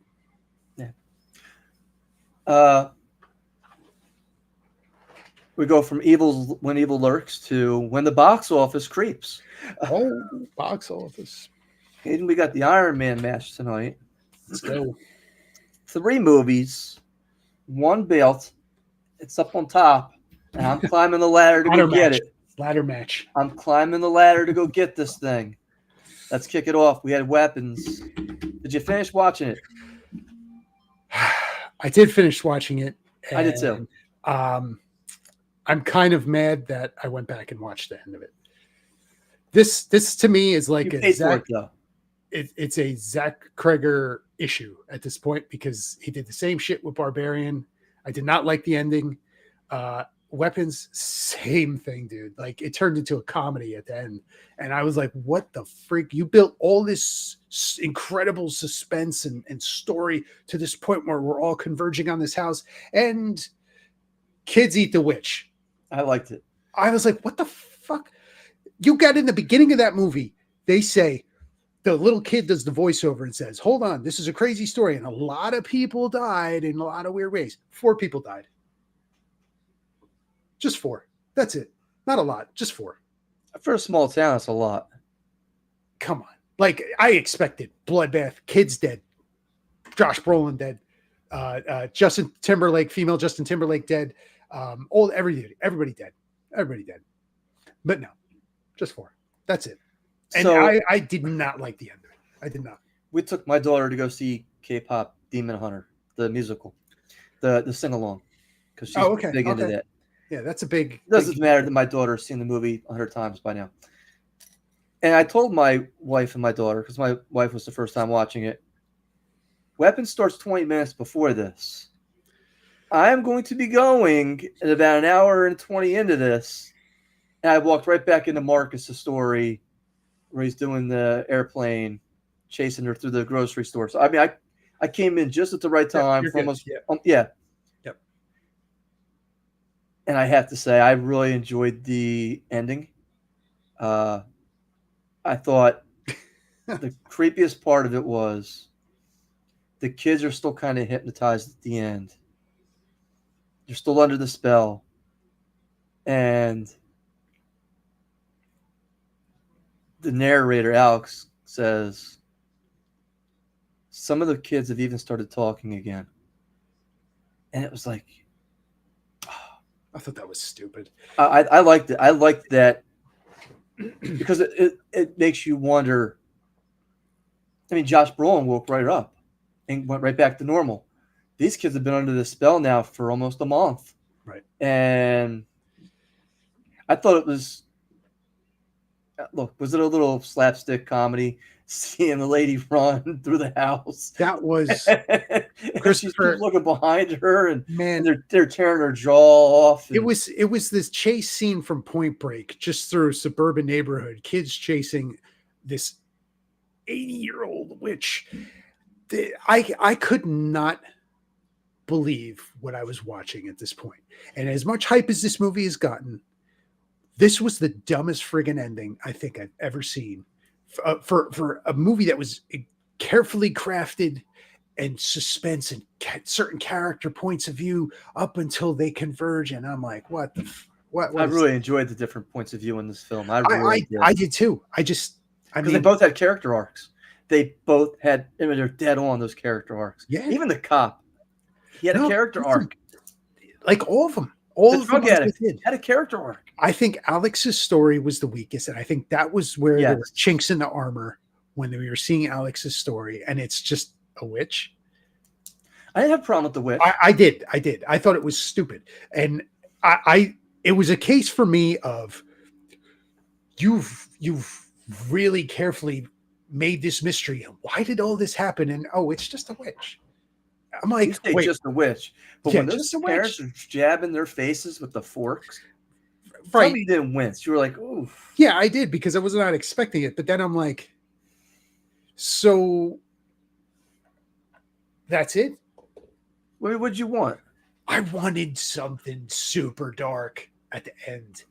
We go from When Evil Lurks to When the Box Office Creeps. Oh, box office. And we got the Iron Man match tonight. Let's go. 3 movies, 1 belt, It's up on top, and I'm climbing the ladder to go get it. Ladder match. I'm climbing the ladder to go get this thing. Let's kick it off. We had weapons. Did you finish watching it? I did finish watching it. I did too. I'm kind of mad that I went back and watched the end of it. This to me is like it's a Zach Kreger issue at this point because he did the same shit with Barbarian. I did not like the ending. Weapons, same thing, dude. Like it turned into a comedy at the end. And I was like, what the freak? You built all this incredible suspense and story to this point where we're all converging on this house and kids eat the witch. I liked it. I was like, what the fuck? You got in the beginning of that movie, they say, the little kid does the voiceover and says, hold on, this is a crazy story. And a lot of people died in a lot of weird ways. 4 people died. Just 4. That's it. Not a lot. Just 4. For a small town, it's a lot. Come on. Like, I expected bloodbath, kids dead, Josh Brolin dead, Justin Timberlake, female Justin Timberlake dead, everybody dead. Everybody dead. But no, just 4. That's it. And so, I did not like the end of it. I did not. We took my daughter to go see K-pop Demon Hunter, the musical, the sing-along, because she's big into that. Yeah, that's a big... It doesn't matter that my daughter's seen the movie 100 times by now. And I told my wife and my daughter, because my wife was the first time watching it, Weapon starts 20 minutes before this. I am going to be going at about an hour and 20 into this. And I walked right back into Marcus' story where he's doing the airplane, chasing her through the grocery store. So, I mean, I came in just at the right time. Yep. And I have to say, I really enjoyed the ending. I thought the creepiest part of it was the kids are still kind of hypnotized at the end. They're still under the spell. And the narrator, Alex, says some of the kids have even started talking again. And it was like, I thought that was stupid. I liked it. I liked that because it makes you wonder. I mean, Josh Brolin woke right up and went right back to normal. These kids have been under the spell now for almost a month. Right. And I thought it was, look, was it a little slapstick comedy? Seeing the lady run through the house. That was she's looking behind her, and man, they're tearing her jaw off. It was this chase scene from Point Break, just through a suburban neighborhood. Kids chasing this 80-year-old witch. I could not believe what I was watching at this point. And as much hype as this movie has gotten, this was the dumbest friggin' ending I think I've ever seen. For a movie that was carefully crafted and suspense and certain character points of view up until they converge, and I'm like, what? I really enjoyed the different points of view in this film. I did too. Because they both had character arcs. They both had. I mean, they're dead on those character arcs. Yeah. Even the cop, he had a character arc. Like all of them. All the drug addict had a character arc. I think Alex's story was the weakest, and I think that was where there were chinks in the armor when we were seeing Alex's story, and it's just a witch. I didn't have a problem with the witch. I did. I thought it was stupid, and it was a case for me of you've really carefully made this mystery, and why did all this happen? And it's just a witch. I'm like, wait, just a witch. But when those parents are jabbing their faces with the forks, right? You didn't wince. You were like, ooh. Yeah, I did because I was not expecting it. But then I'm like, so that's it? What would you want? I wanted something super dark at the end.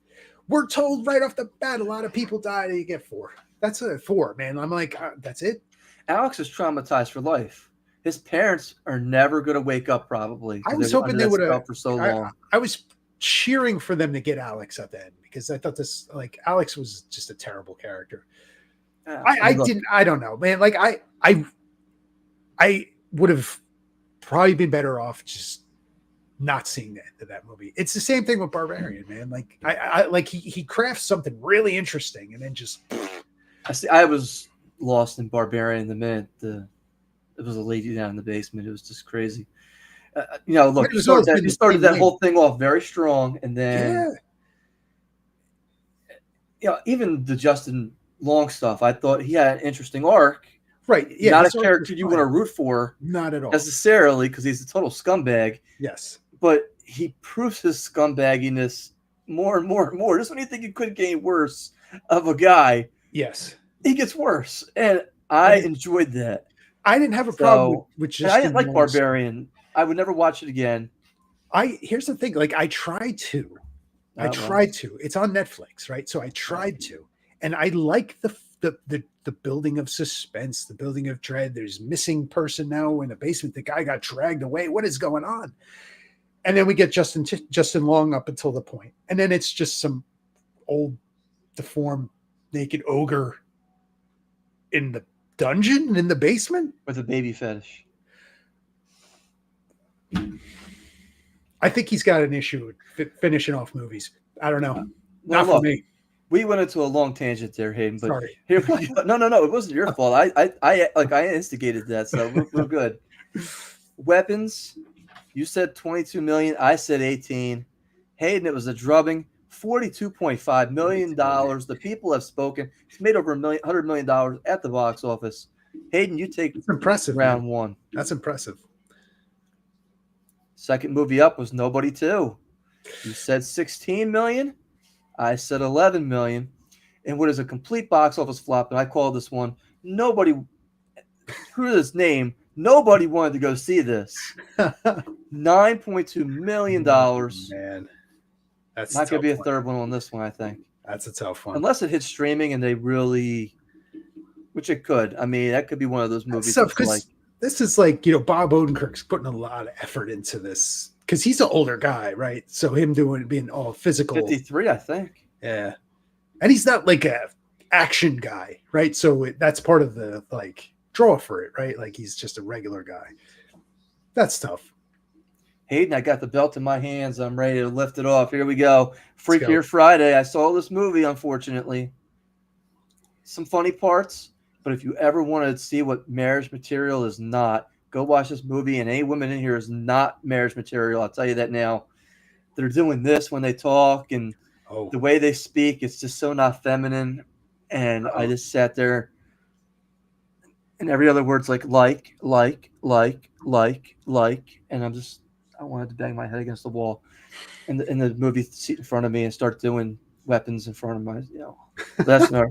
We're told right off the bat, a lot of people died, and you get 4. That's a 4, man. I'm like, that's it? Alex is traumatized for life. His parents are never going to wake up, probably. I was hoping they would have for so long. I was cheering for them to get Alex at the end because I thought Alex was just a terrible character. I don't know, man. Like I would have probably been better off just not seeing the end of that movie. It's the same thing with Barbarian, man. Like I like he crafts something really interesting and then just. I was lost in Barbarian the minute it was a lady down in the basement. It was just crazy. Look, you started that whole thing off very strong, and then even the Justin Long stuff, I thought he had an interesting arc. Right. Yeah. Not a character you want to root for. Not at all. Necessarily, because he's a total scumbag. Yes. But he proves his scumbagginess more and more and more. Just when you think it couldn't get any worse of a guy. Yes. He gets worse. And I enjoyed that. I didn't have a problem with just. I didn't like Barbarian. I would never watch it again. Here's the thing. Like, I tried to. It's on Netflix, right? So I tried to. And I like the building of suspense, the building of dread. There's missing person now in the basement. The guy got dragged away. What is going on? And then we get Justin Long up until the point. And then it's just some old, deformed, naked ogre in the dungeon, in the basement. With a baby fetish. I think he's got an issue with finishing off movies. I don't know. Not for me. We went into a long tangent there, Hayden. But sorry. No, it wasn't your fault. I instigated that, so we're good. Weapons, you said 22 million. I said 18. Hayden, it was a drubbing. $42.5 million. The people have spoken. It's made over $100 million at the box office. Hayden, you take impressive round one. That's impressive. Second movie up was Nobody 2. You said 16 million. I said 11 million. And what is a complete box office flop, and I call this one, nobody, screw this name, nobody wanted to go see this. $9.2 million. Man, that's not going to be a third one on this one, I think. That's a tough one. Unless it hits streaming and they really, which it could. I mean, that could be one of those movies. This is like, Bob Odenkirk's putting a lot of effort into this because he's an older guy, right? So him being all physical. 53, I think. Yeah. And he's not like a action guy, right? So that's part of the draw for it, right? Like he's just a regular guy. That's tough. Hayden, I got the belt in my hands. I'm ready to lift it off. Here we go. Freak Here Friday. I saw this movie, unfortunately. Some funny parts. But if you ever want to see what marriage material is not, go watch this movie. And any woman in here is not marriage material. I'll tell you that now. They're doing this when they talk, and the way they speak, it's just so not feminine. And I just sat there, and every other word's like, and I wanted to bang my head against the wall in the movie seat in front of me and start doing weapons in front of my, that's not.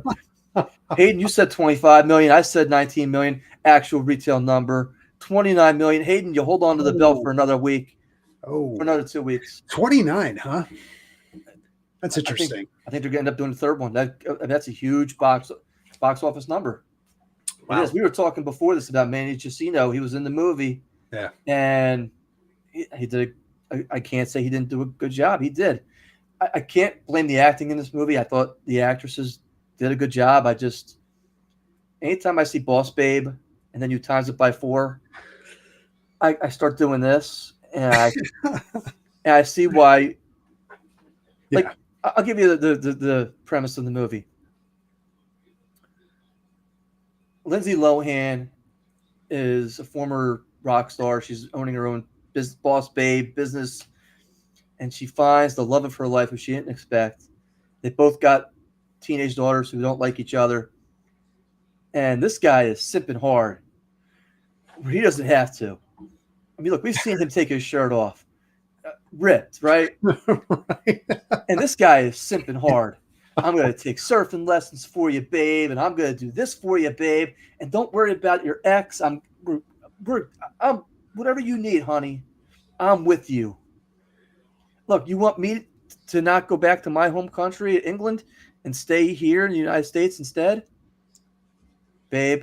Hayden, you said 25 million. I said 19 million. Actual retail number, 29 million. Hayden, you hold on to the belt for another week. For another 2 weeks. 29, huh? That's interesting. I think they're going to end up doing the third one. That's a huge box office number. Wow. It is. We were talking before this about Manny Jacinto. He was in the movie. Yeah. And he did. I can't say he didn't do a good job. He did. I can't blame the acting in this movie. I thought the actresses did a good job. Anytime I see Boss Babe and then you times it by 4, I start doing this, and I see why. Like, I'll give you the premise of the movie. Lindsay Lohan is a former rock star. She's owning her own Boss Babe business, and she finds the love of her life who she didn't expect. They both got teenage daughters who don't like each other, and this guy is simping hard where he doesn't have to. I mean, look, we've seen him take his shirt off, ripped, right? Right. And this guy is simping hard. I'm going to take surfing lessons for you, babe, and I'm going to do this for you, babe, and don't worry about your ex. I'm whatever you need, honey. I'm with you. Look, you want me to not go back to my home country, England, and stay here in the United States instead? Babe,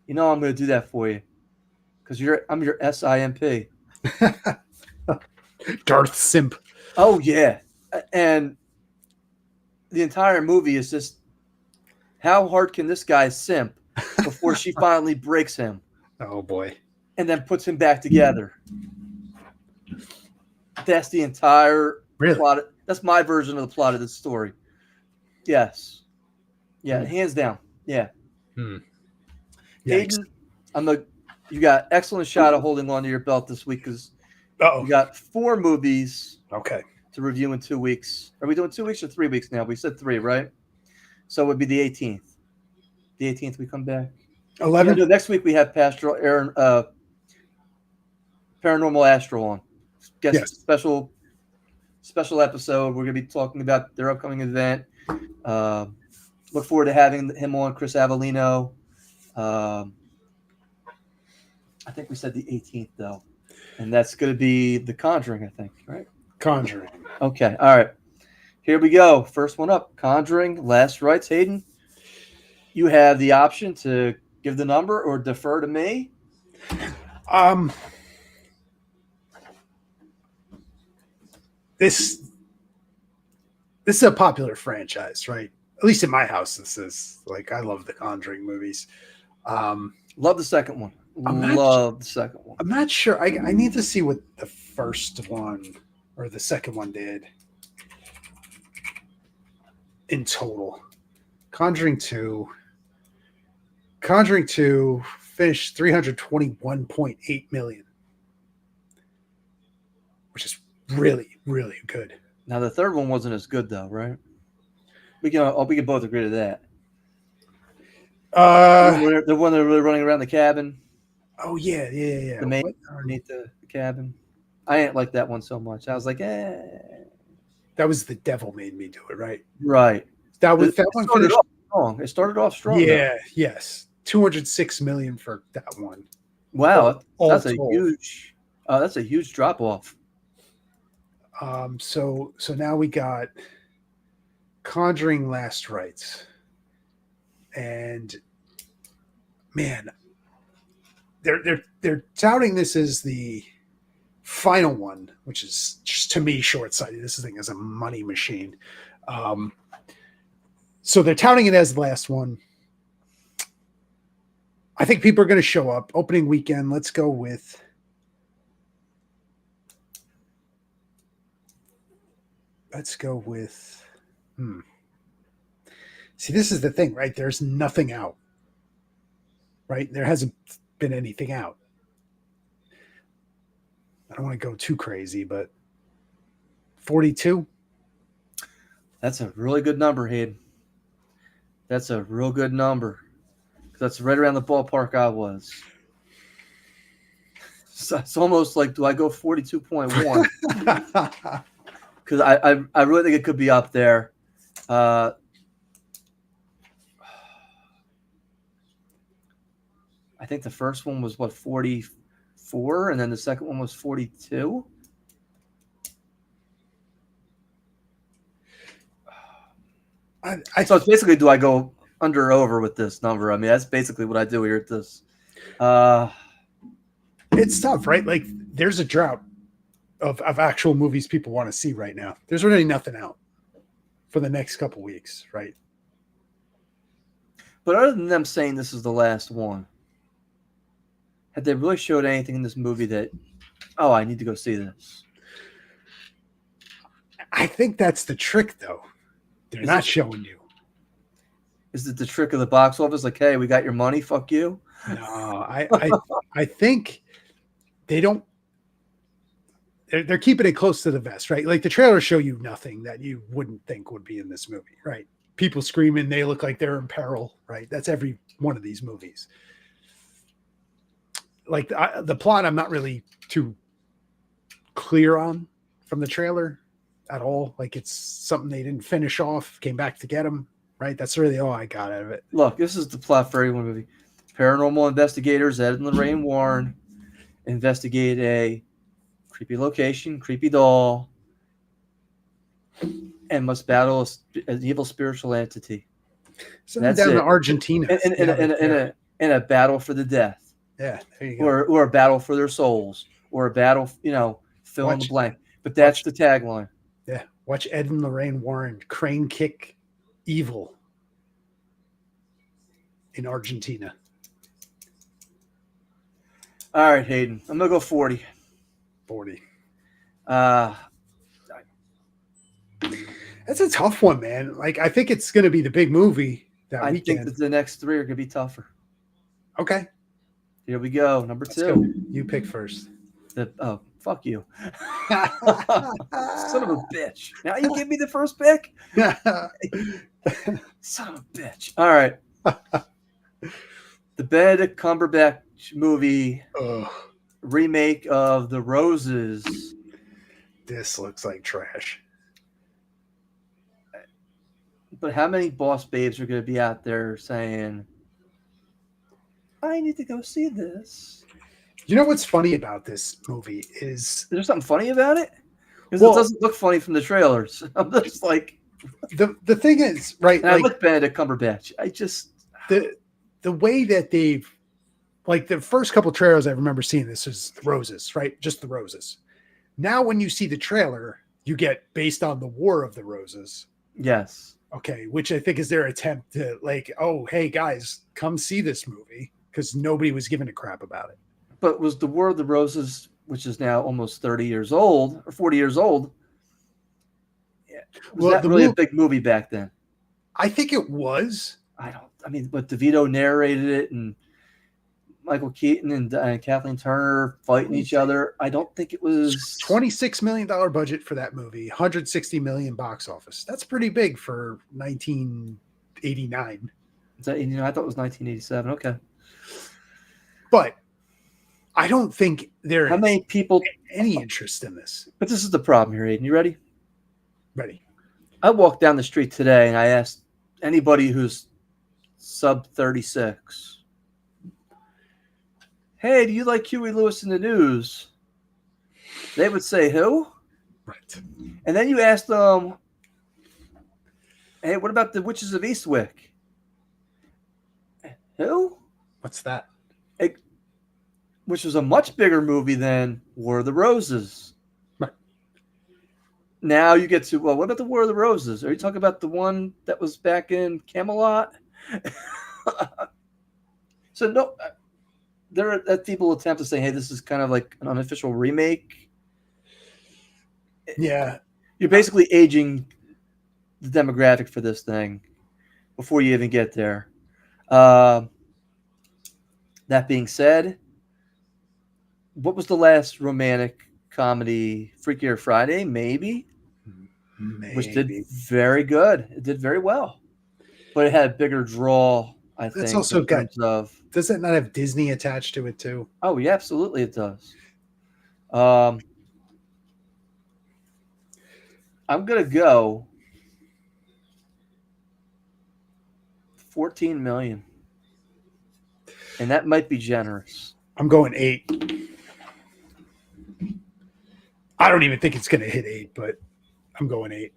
I'm going to do that for you because I'm your SIMP. Darth Simp. Oh, yeah. And the entire movie is just how hard can this guy simp before she finally breaks him? Oh, boy. And then puts him back together. That's the entire Really? plot. That's my version of the plot of this story. Yes. Yeah, hands down. Yeah. Hayden, you got excellent shot of holding on to your belt this week because you got 4 movies to review in 2 weeks. Are we doing 2 weeks or 3 weeks now? We said 3, right? So it would be the 18th. The 18th we come back. 11? Yeah, next week we have Paranormal Astral on. Special episode. We're going to be talking about their upcoming event. Look forward to having him on, Chris Avellino. I think we said the 18th, though. And that's going to be The Conjuring, I think, right? Conjuring. Okay. All right. Here we go. First one up. Conjuring, Last Rites. Hayden, you have the option to give the number or defer to me. This is a popular franchise, right? At least in my house, this is. Like, I love the Conjuring movies. Love the second one. The second one. I'm not sure. I need to see what the first one or the second one did in total. Conjuring 2 finished $321.8 million, which is really, really good. Now the third one wasn't as good though, right? We can both agree to that. The one that were running around the cabin. Oh yeah. The main underneath the cabin. I didn't like that one so much. I was like, eh. That was The Devil Made Me Do It, right? Right. That one finished strong. It started off strong. Yeah. Though. Yes. $206 million for that one. Wow, that's a huge drop off. So now we got Conjuring Last Rites, and man, they're touting this as the final one, which is just, to me, short-sighted. This thing is a money machine. So they're touting it as the last one. I think people are going to show up opening weekend. Let's go with See, this is the thing, right? There's nothing out, right? There hasn't been anything out. I don't want to go too crazy, but 42. That's a really good number, Hayden. That's a real good number. That's right around the ballpark I was. So it's almost like, do I go 42.1? Because I really think it could be up there. I think the first one was 44, and then the second one was 42. So it's basically, do I go under or over with this number? I mean, that's basically what I do here at this. It's tough, right? Like, there's a drought of actual movies people want to see right now. There's really nothing out for the next couple weeks, right? But other than them saying this is the last one, had they really showed anything in this movie that, oh, I need to go see this? I think that's the trick, though. They're not showing you. Is it the trick of the box office? Like, hey, we got your money, fuck you? No, I think they don't. They're keeping it close to the vest, right? Like, the trailers show you nothing that you wouldn't think would be in this movie, right? People screaming, they look like they're in peril, right? That's every one of these movies. Like, the plot, I'm not really too clear on from the trailer at all. Like, it's something they didn't finish off, came back to get them, right? That's really all I got out of it. Look, this is the plot for every movie. Paranormal investigators Ed and Lorraine Warren investigate a creepy location, creepy doll, and must battle an evil spiritual entity. So down to Argentina. In a battle for the death. Yeah, there you go. Or a battle for their souls. Or a battle, fill in the blank. But that's the tagline. Yeah. Watch Ed and Lorraine Warren crane kick evil in Argentina. All right, Hayden. I'm going to go 40. 40. Uh, That's a tough one, man. Like, I think it's going to be the big movie that I weekend. think that the next three are going to be tougher. Okay. Here we go. Number Let's 2. go. You pick first. Oh, fuck you. Son of a bitch. Now you give me the first pick? Son of a bitch. All right. The Benedict Cumberbatch movie remake of The Roses. This looks like trash. But how many boss babes are going to be out there saying, I need to go see this? You know what's funny about this movie is there something funny about it? Because it doesn't look funny from the trailers. I'm just like, the thing is, right? And like, I look Benedict Cumberbatch. I just the way that they've, like, the first couple trailers I remember seeing this is the Roses, right? Just the Roses. Now, when you see the trailer, you get based on the War of the Roses. Yes. Okay, which I think is their attempt to, like, oh, hey guys, come see this movie, because nobody was giving a crap about it. But was the War of the Roses, which is now almost 30 years old or 40 years old, was that really a big movie back then? I think it was. But DeVito narrated it, and Michael Keaton and Kathleen Turner fighting each other. I don't think it was $26 million budget for that movie, $160 million box office. That's pretty big for 1989. Is that, I thought it was 1987. Okay. But I don't think there How many people any interest in this. But this is the problem here, Aiden. You ready? Ready. I walked down the street today and I asked anybody who's sub 36, hey, do you like Huey Lewis in the News? They would say, who? Right. And then you ask them, hey, what about the Witches of Eastwick? Who? What's that? Which was a much bigger movie than War of the Roses. Right. Now you get to, well, what about the War of the Roses? Are you talking about the one that was back in Camelot? So no, there are people attempt to say, hey, this is kind of like an unofficial remake. Yeah. You're basically aging the demographic for this thing before you even get there. That being said, what was the last romantic comedy? Freakier Friday, maybe? Which did very good. It did very well. But it had a bigger draw, I think. That's also got, does that not have Disney attached to it too? Oh, yeah, absolutely it does. I'm going to go 14 million. And that might be generous. I'm going 8. I don't even think it's going to hit 8, but I'm going 8.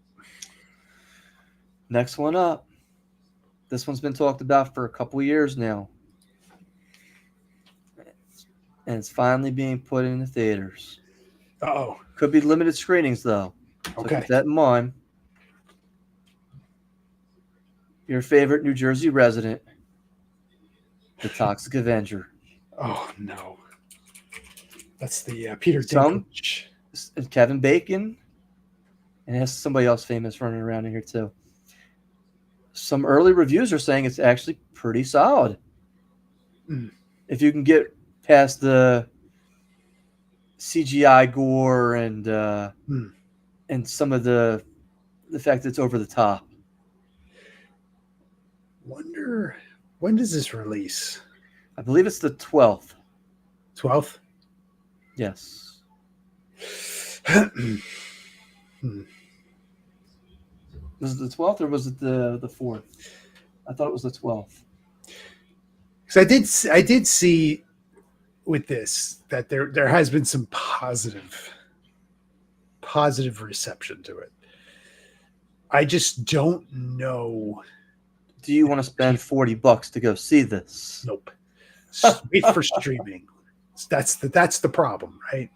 Next one up. This one's been talked about for a couple of years now. And it's finally being put in the theaters. Uh-oh. Could be limited screenings, though. So okay. Keep that in mind. Your favorite New Jersey resident, the Toxic Avenger. Oh, no. That's the Peter Dinklage. Kevin Bacon. And it has somebody else famous running around in here, too. Some early reviews are saying it's actually pretty solid. If you can get past the CGI gore and some of the fact that it's over the top. Wonder, when does this release? I believe it's the 12th. 12th? Yes. Was it the 12th or was it the 4th? I thought it was the 12th. Because I did see with this that there has been some positive reception to it. I just don't know. Do you want to spend $40 to go see this? Nope. Wait for streaming. That's the problem, right?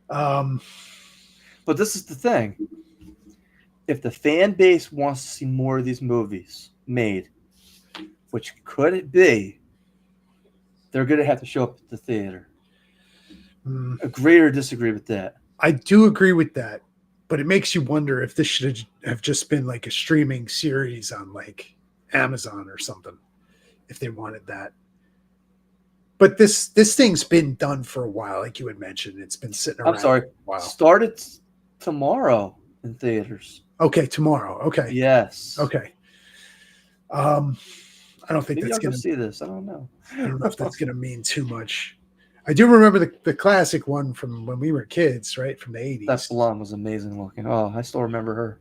But this is the thing. If the fan base wants to see more of these movies made, which could it be, they're going to have to show up at the theater. Agree or disagree with that? I do agree with that, but it makes you wonder if this should have just been like a streaming series on like Amazon or something, if they wanted that. But this thing's been done for a while, like you had mentioned. It's been sitting around. I'm sorry. For a while. Started tomorrow in theaters. Okay, tomorrow. Okay. Yes. Okay. I don't think Maybe that's I'll go gonna see this. I don't know. I don't know if that's gonna mean too much. I do remember the classic one from when we were kids, right? From the 80s. That blonde was amazing looking. Oh, I still remember her.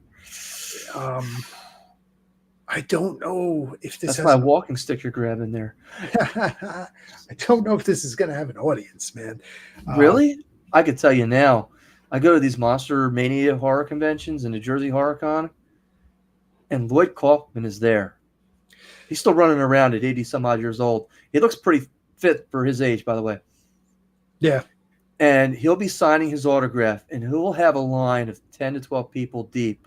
I don't know if this That's my walking stick you're grabbing there. I don't know if this is gonna have an audience, man. Really? I could tell you now. I go to these Monster Mania horror conventions in New Jersey Horror Con, and Lloyd Kaufman is there. He's still running around at 80 some odd years old. He looks pretty fit for his age, by the way. Yeah. And he'll be signing his autograph, and he'll have a line of 10 to 12 people deep.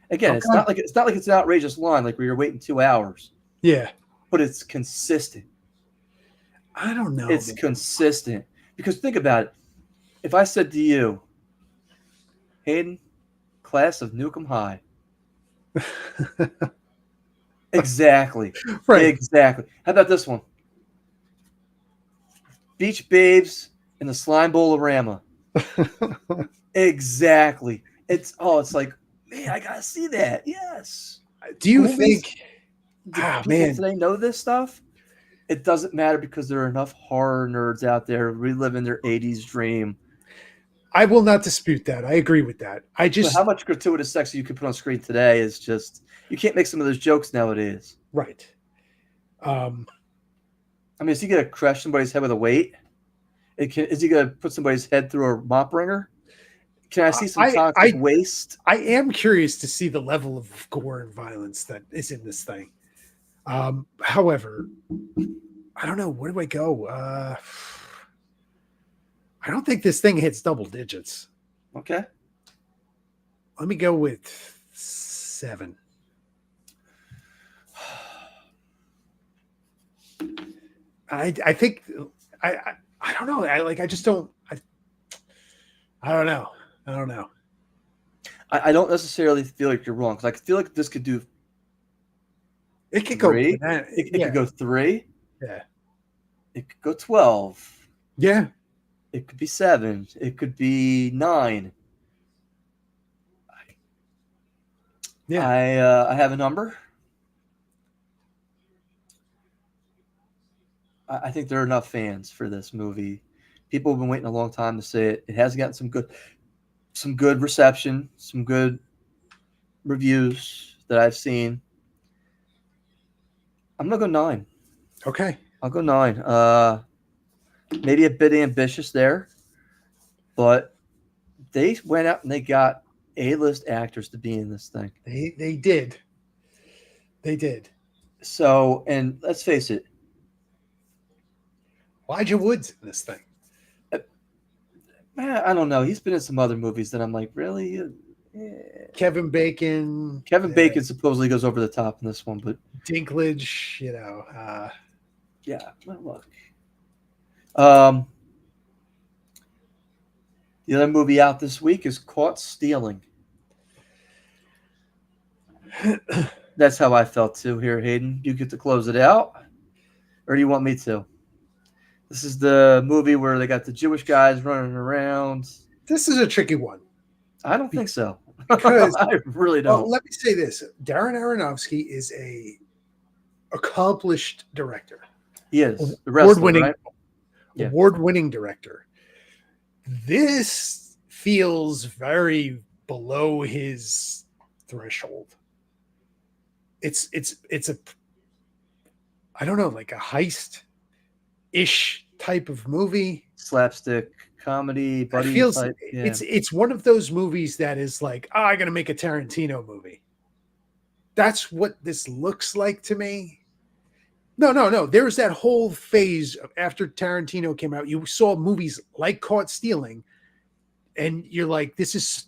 Again, Okay. it's not like it's an outrageous line like where you're waiting 2 hours. Yeah. But it's consistent. I don't know. It's consistent. Because think about it. If I said to you, Hayden, class of Newcomb High. Exactly. Right. Exactly. How about this one? Beach Babes in the Slime Bowl-orama. Exactly. It's like, man, I gotta see that. Yes. Do you think people man today know this stuff? It doesn't matter because there are enough horror nerds out there reliving their 80s dream. I will not dispute that. I agree with that. But how much gratuitous sex you can put on screen today is just, you can't make some of those jokes nowadays. Right. I mean, is he gonna crush somebody's head with a weight? Is he gonna put somebody's head through a mop wringer? Can I see some toxic waste? I am curious to see the level of gore and violence that is in this thing. However, I don't know. Where do I go? I don't think this thing hits double digits. Okay. Let me go with 7. I think I don't know. I just don't. I don't know. I don't know. I don't necessarily feel like you're wrong because I feel like this could do. It could 3. go. It could go 3. Yeah. It could go 12. Yeah. It could be 7. It could be 9. Yeah. I have a number. I think there are enough fans for this movie. People have been waiting a long time to say it. It has gotten some good reception, some good reviews that I've seen. I'm gonna go 9. Okay. I'll go 9. Maybe a bit ambitious there, but they went out and they got A-list actors to be in this thing. They did. They did. So, and let's face it, Elijah Wood's in this thing. Man, I don't know. He's been in some other movies that I'm like, really? Kevin Bacon. Kevin Bacon supposedly goes over the top in this one, but Dinklage, yeah, look. The other movie out this week is Caught Stealing. That's how I felt too here, Hayden. You get to close it out, or do you want me to? This is the movie where they got the Jewish guys running around. This is a tricky one. I don't think so. Because I really don't. Well, let me say this. Darren Aronofsky is a accomplished director. He is. Award-winning, right? Award-winning director. This feels very below his threshold. It's a, I don't know, like a heist-ish type of movie. Slapstick comedy, buddy type. Yeah. It's one of those movies that is like, I gotta make a Tarantino movie. That's what this looks like to me. No. There's that whole phase of after Tarantino came out. You saw movies like Caught Stealing, and you're like, this is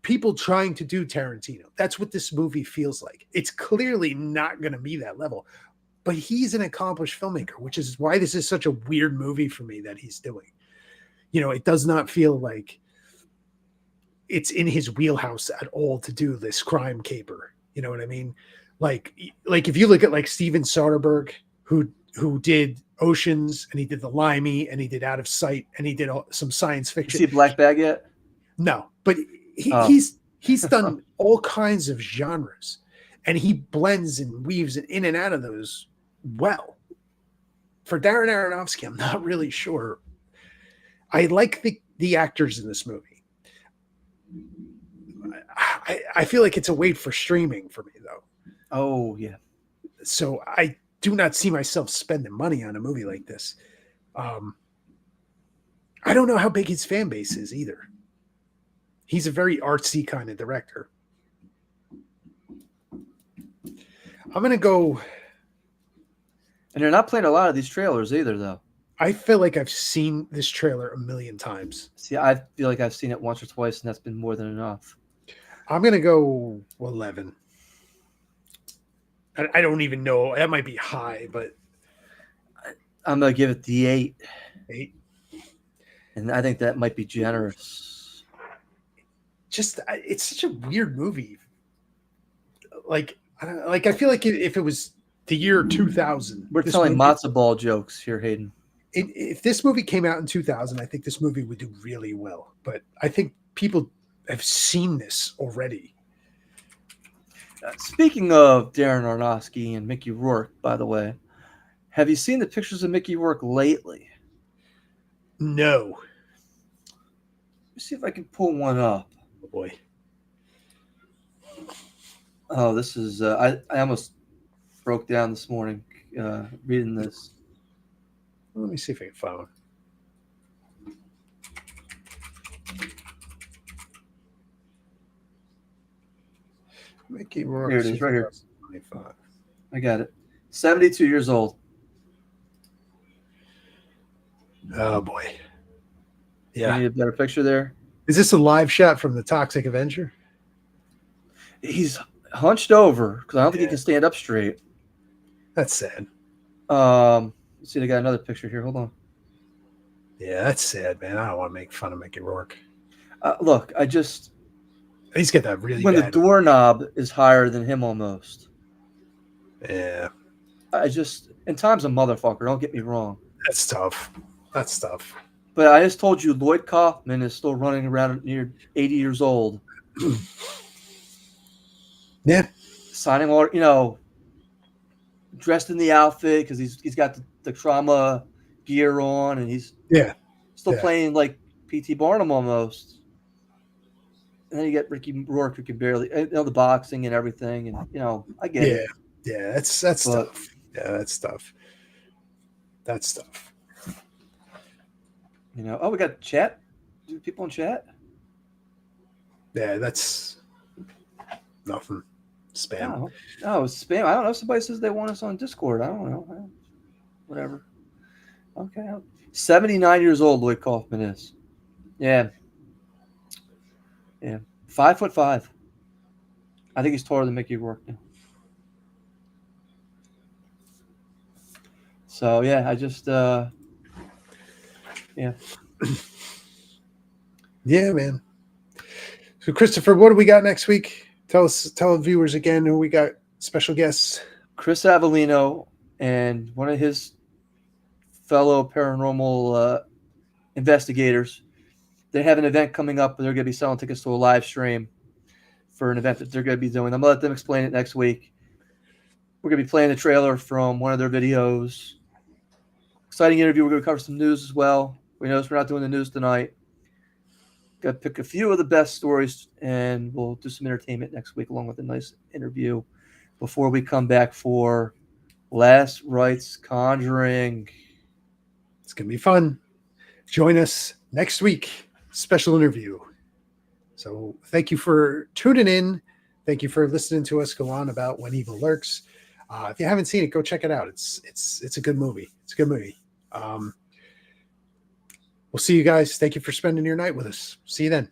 people trying to do Tarantino. That's what this movie feels like. It's clearly not going to be that level, but he's an accomplished filmmaker, which is why this is such a weird movie for me that he's doing. You know, it does not feel like it's in his wheelhouse at all to do this crime caper. You know what I mean? Like if you look at like Steven Soderbergh, who did Oceans, and he did The Limey, and he did Out of Sight, and he did some science fiction. You see Black Bag yet? No, but he's done all kinds of genres, and he blends and weaves in and out of those well. For Darren Aronofsky, I'm not really sure. I like the actors in this movie. I feel like it's a wait for streaming for me, though. Oh, yeah. So I do not see myself spending money on a movie like this. I don't know how big his fan base is either. He's a very artsy kind of director. I'm going to go... And they're not playing a lot of these trailers either, though. I feel like I've seen this trailer a million times. See, I feel like I've seen it once or twice, and that's been more than enough. I'm going to go 11. I don't even know. That might be high, but... I'm going to give it the 8. 8? And I think that might be generous. Just, it's such a weird movie. Like I feel like if it was the year 2000... We're telling matzo ball jokes here, Hayden. If this movie came out in 2000, I think this movie would do really well. But I think people have seen this already. Speaking of Darren Aronofsky and Mickey Rourke, by the way, have you seen the pictures of Mickey Rourke lately? No. Let's see if I can pull one up. Oh boy. Oh, this is I almost broke down this morning reading this. Let me see if I can find one. Mickey Rourke. Here it is, right here. 25. I got it. 72 years old. Oh boy. Yeah. You need a better picture there. Is this a live shot from the Toxic Avenger? He's hunched over because I don't think he can stand up straight. That's sad. Let's see, I got another picture here. Hold on. Yeah, that's sad, man. I don't want to make fun of Mickey Rourke. Look, He's got that really when bad... the doorknob is higher than him almost. Yeah. And Tom's a motherfucker, don't get me wrong. That's tough. That's tough. But I just told you Lloyd Kaufman is still running around near 80 years old. Yeah. Signing all, dressed in the outfit because he's got the trauma gear on, and he's still playing like P.T. Barnum almost. And then you get Mickey Rourke, who can barely, the boxing and everything, and I get it. Yeah, that's tough. Yeah, that's tough. That's tough. We got chat. Do people in chat? Yeah, that's nothing. Spam. Oh, it's spam. I don't know. Somebody says they want us on Discord. I don't know. Whatever. Okay. 79 years old, Lloyd Kaufman is. Yeah. Yeah. 5'5". I think he's taller than Mickey Rourke now. So, yeah, I just, yeah. Yeah, man. So, Christopher, what do we got next week? Tell the viewers again who we got special guests. Chris Avellino and one of his fellow paranormal investigators. They have an event coming up, and they're going to be selling tickets to a live stream for an event that they're going to be doing. I'm going to let them explain it next week. We're going to be playing the trailer from one of their videos. Exciting interview. We're going to cover some news as well. We noticed we're not doing the news tonight. Got to pick a few of the best stories, and we'll do some entertainment next week along with a nice interview before we come back for Last Rites Conjuring. It's going to be fun. Join us next week. Special interview. So thank you for tuning in. Thank you for listening to us go on about When Evil Lurks. If you haven't seen it, go check it out. It's a good movie. It's a good movie. We'll see you guys. Thank you for spending your night with us. See you then.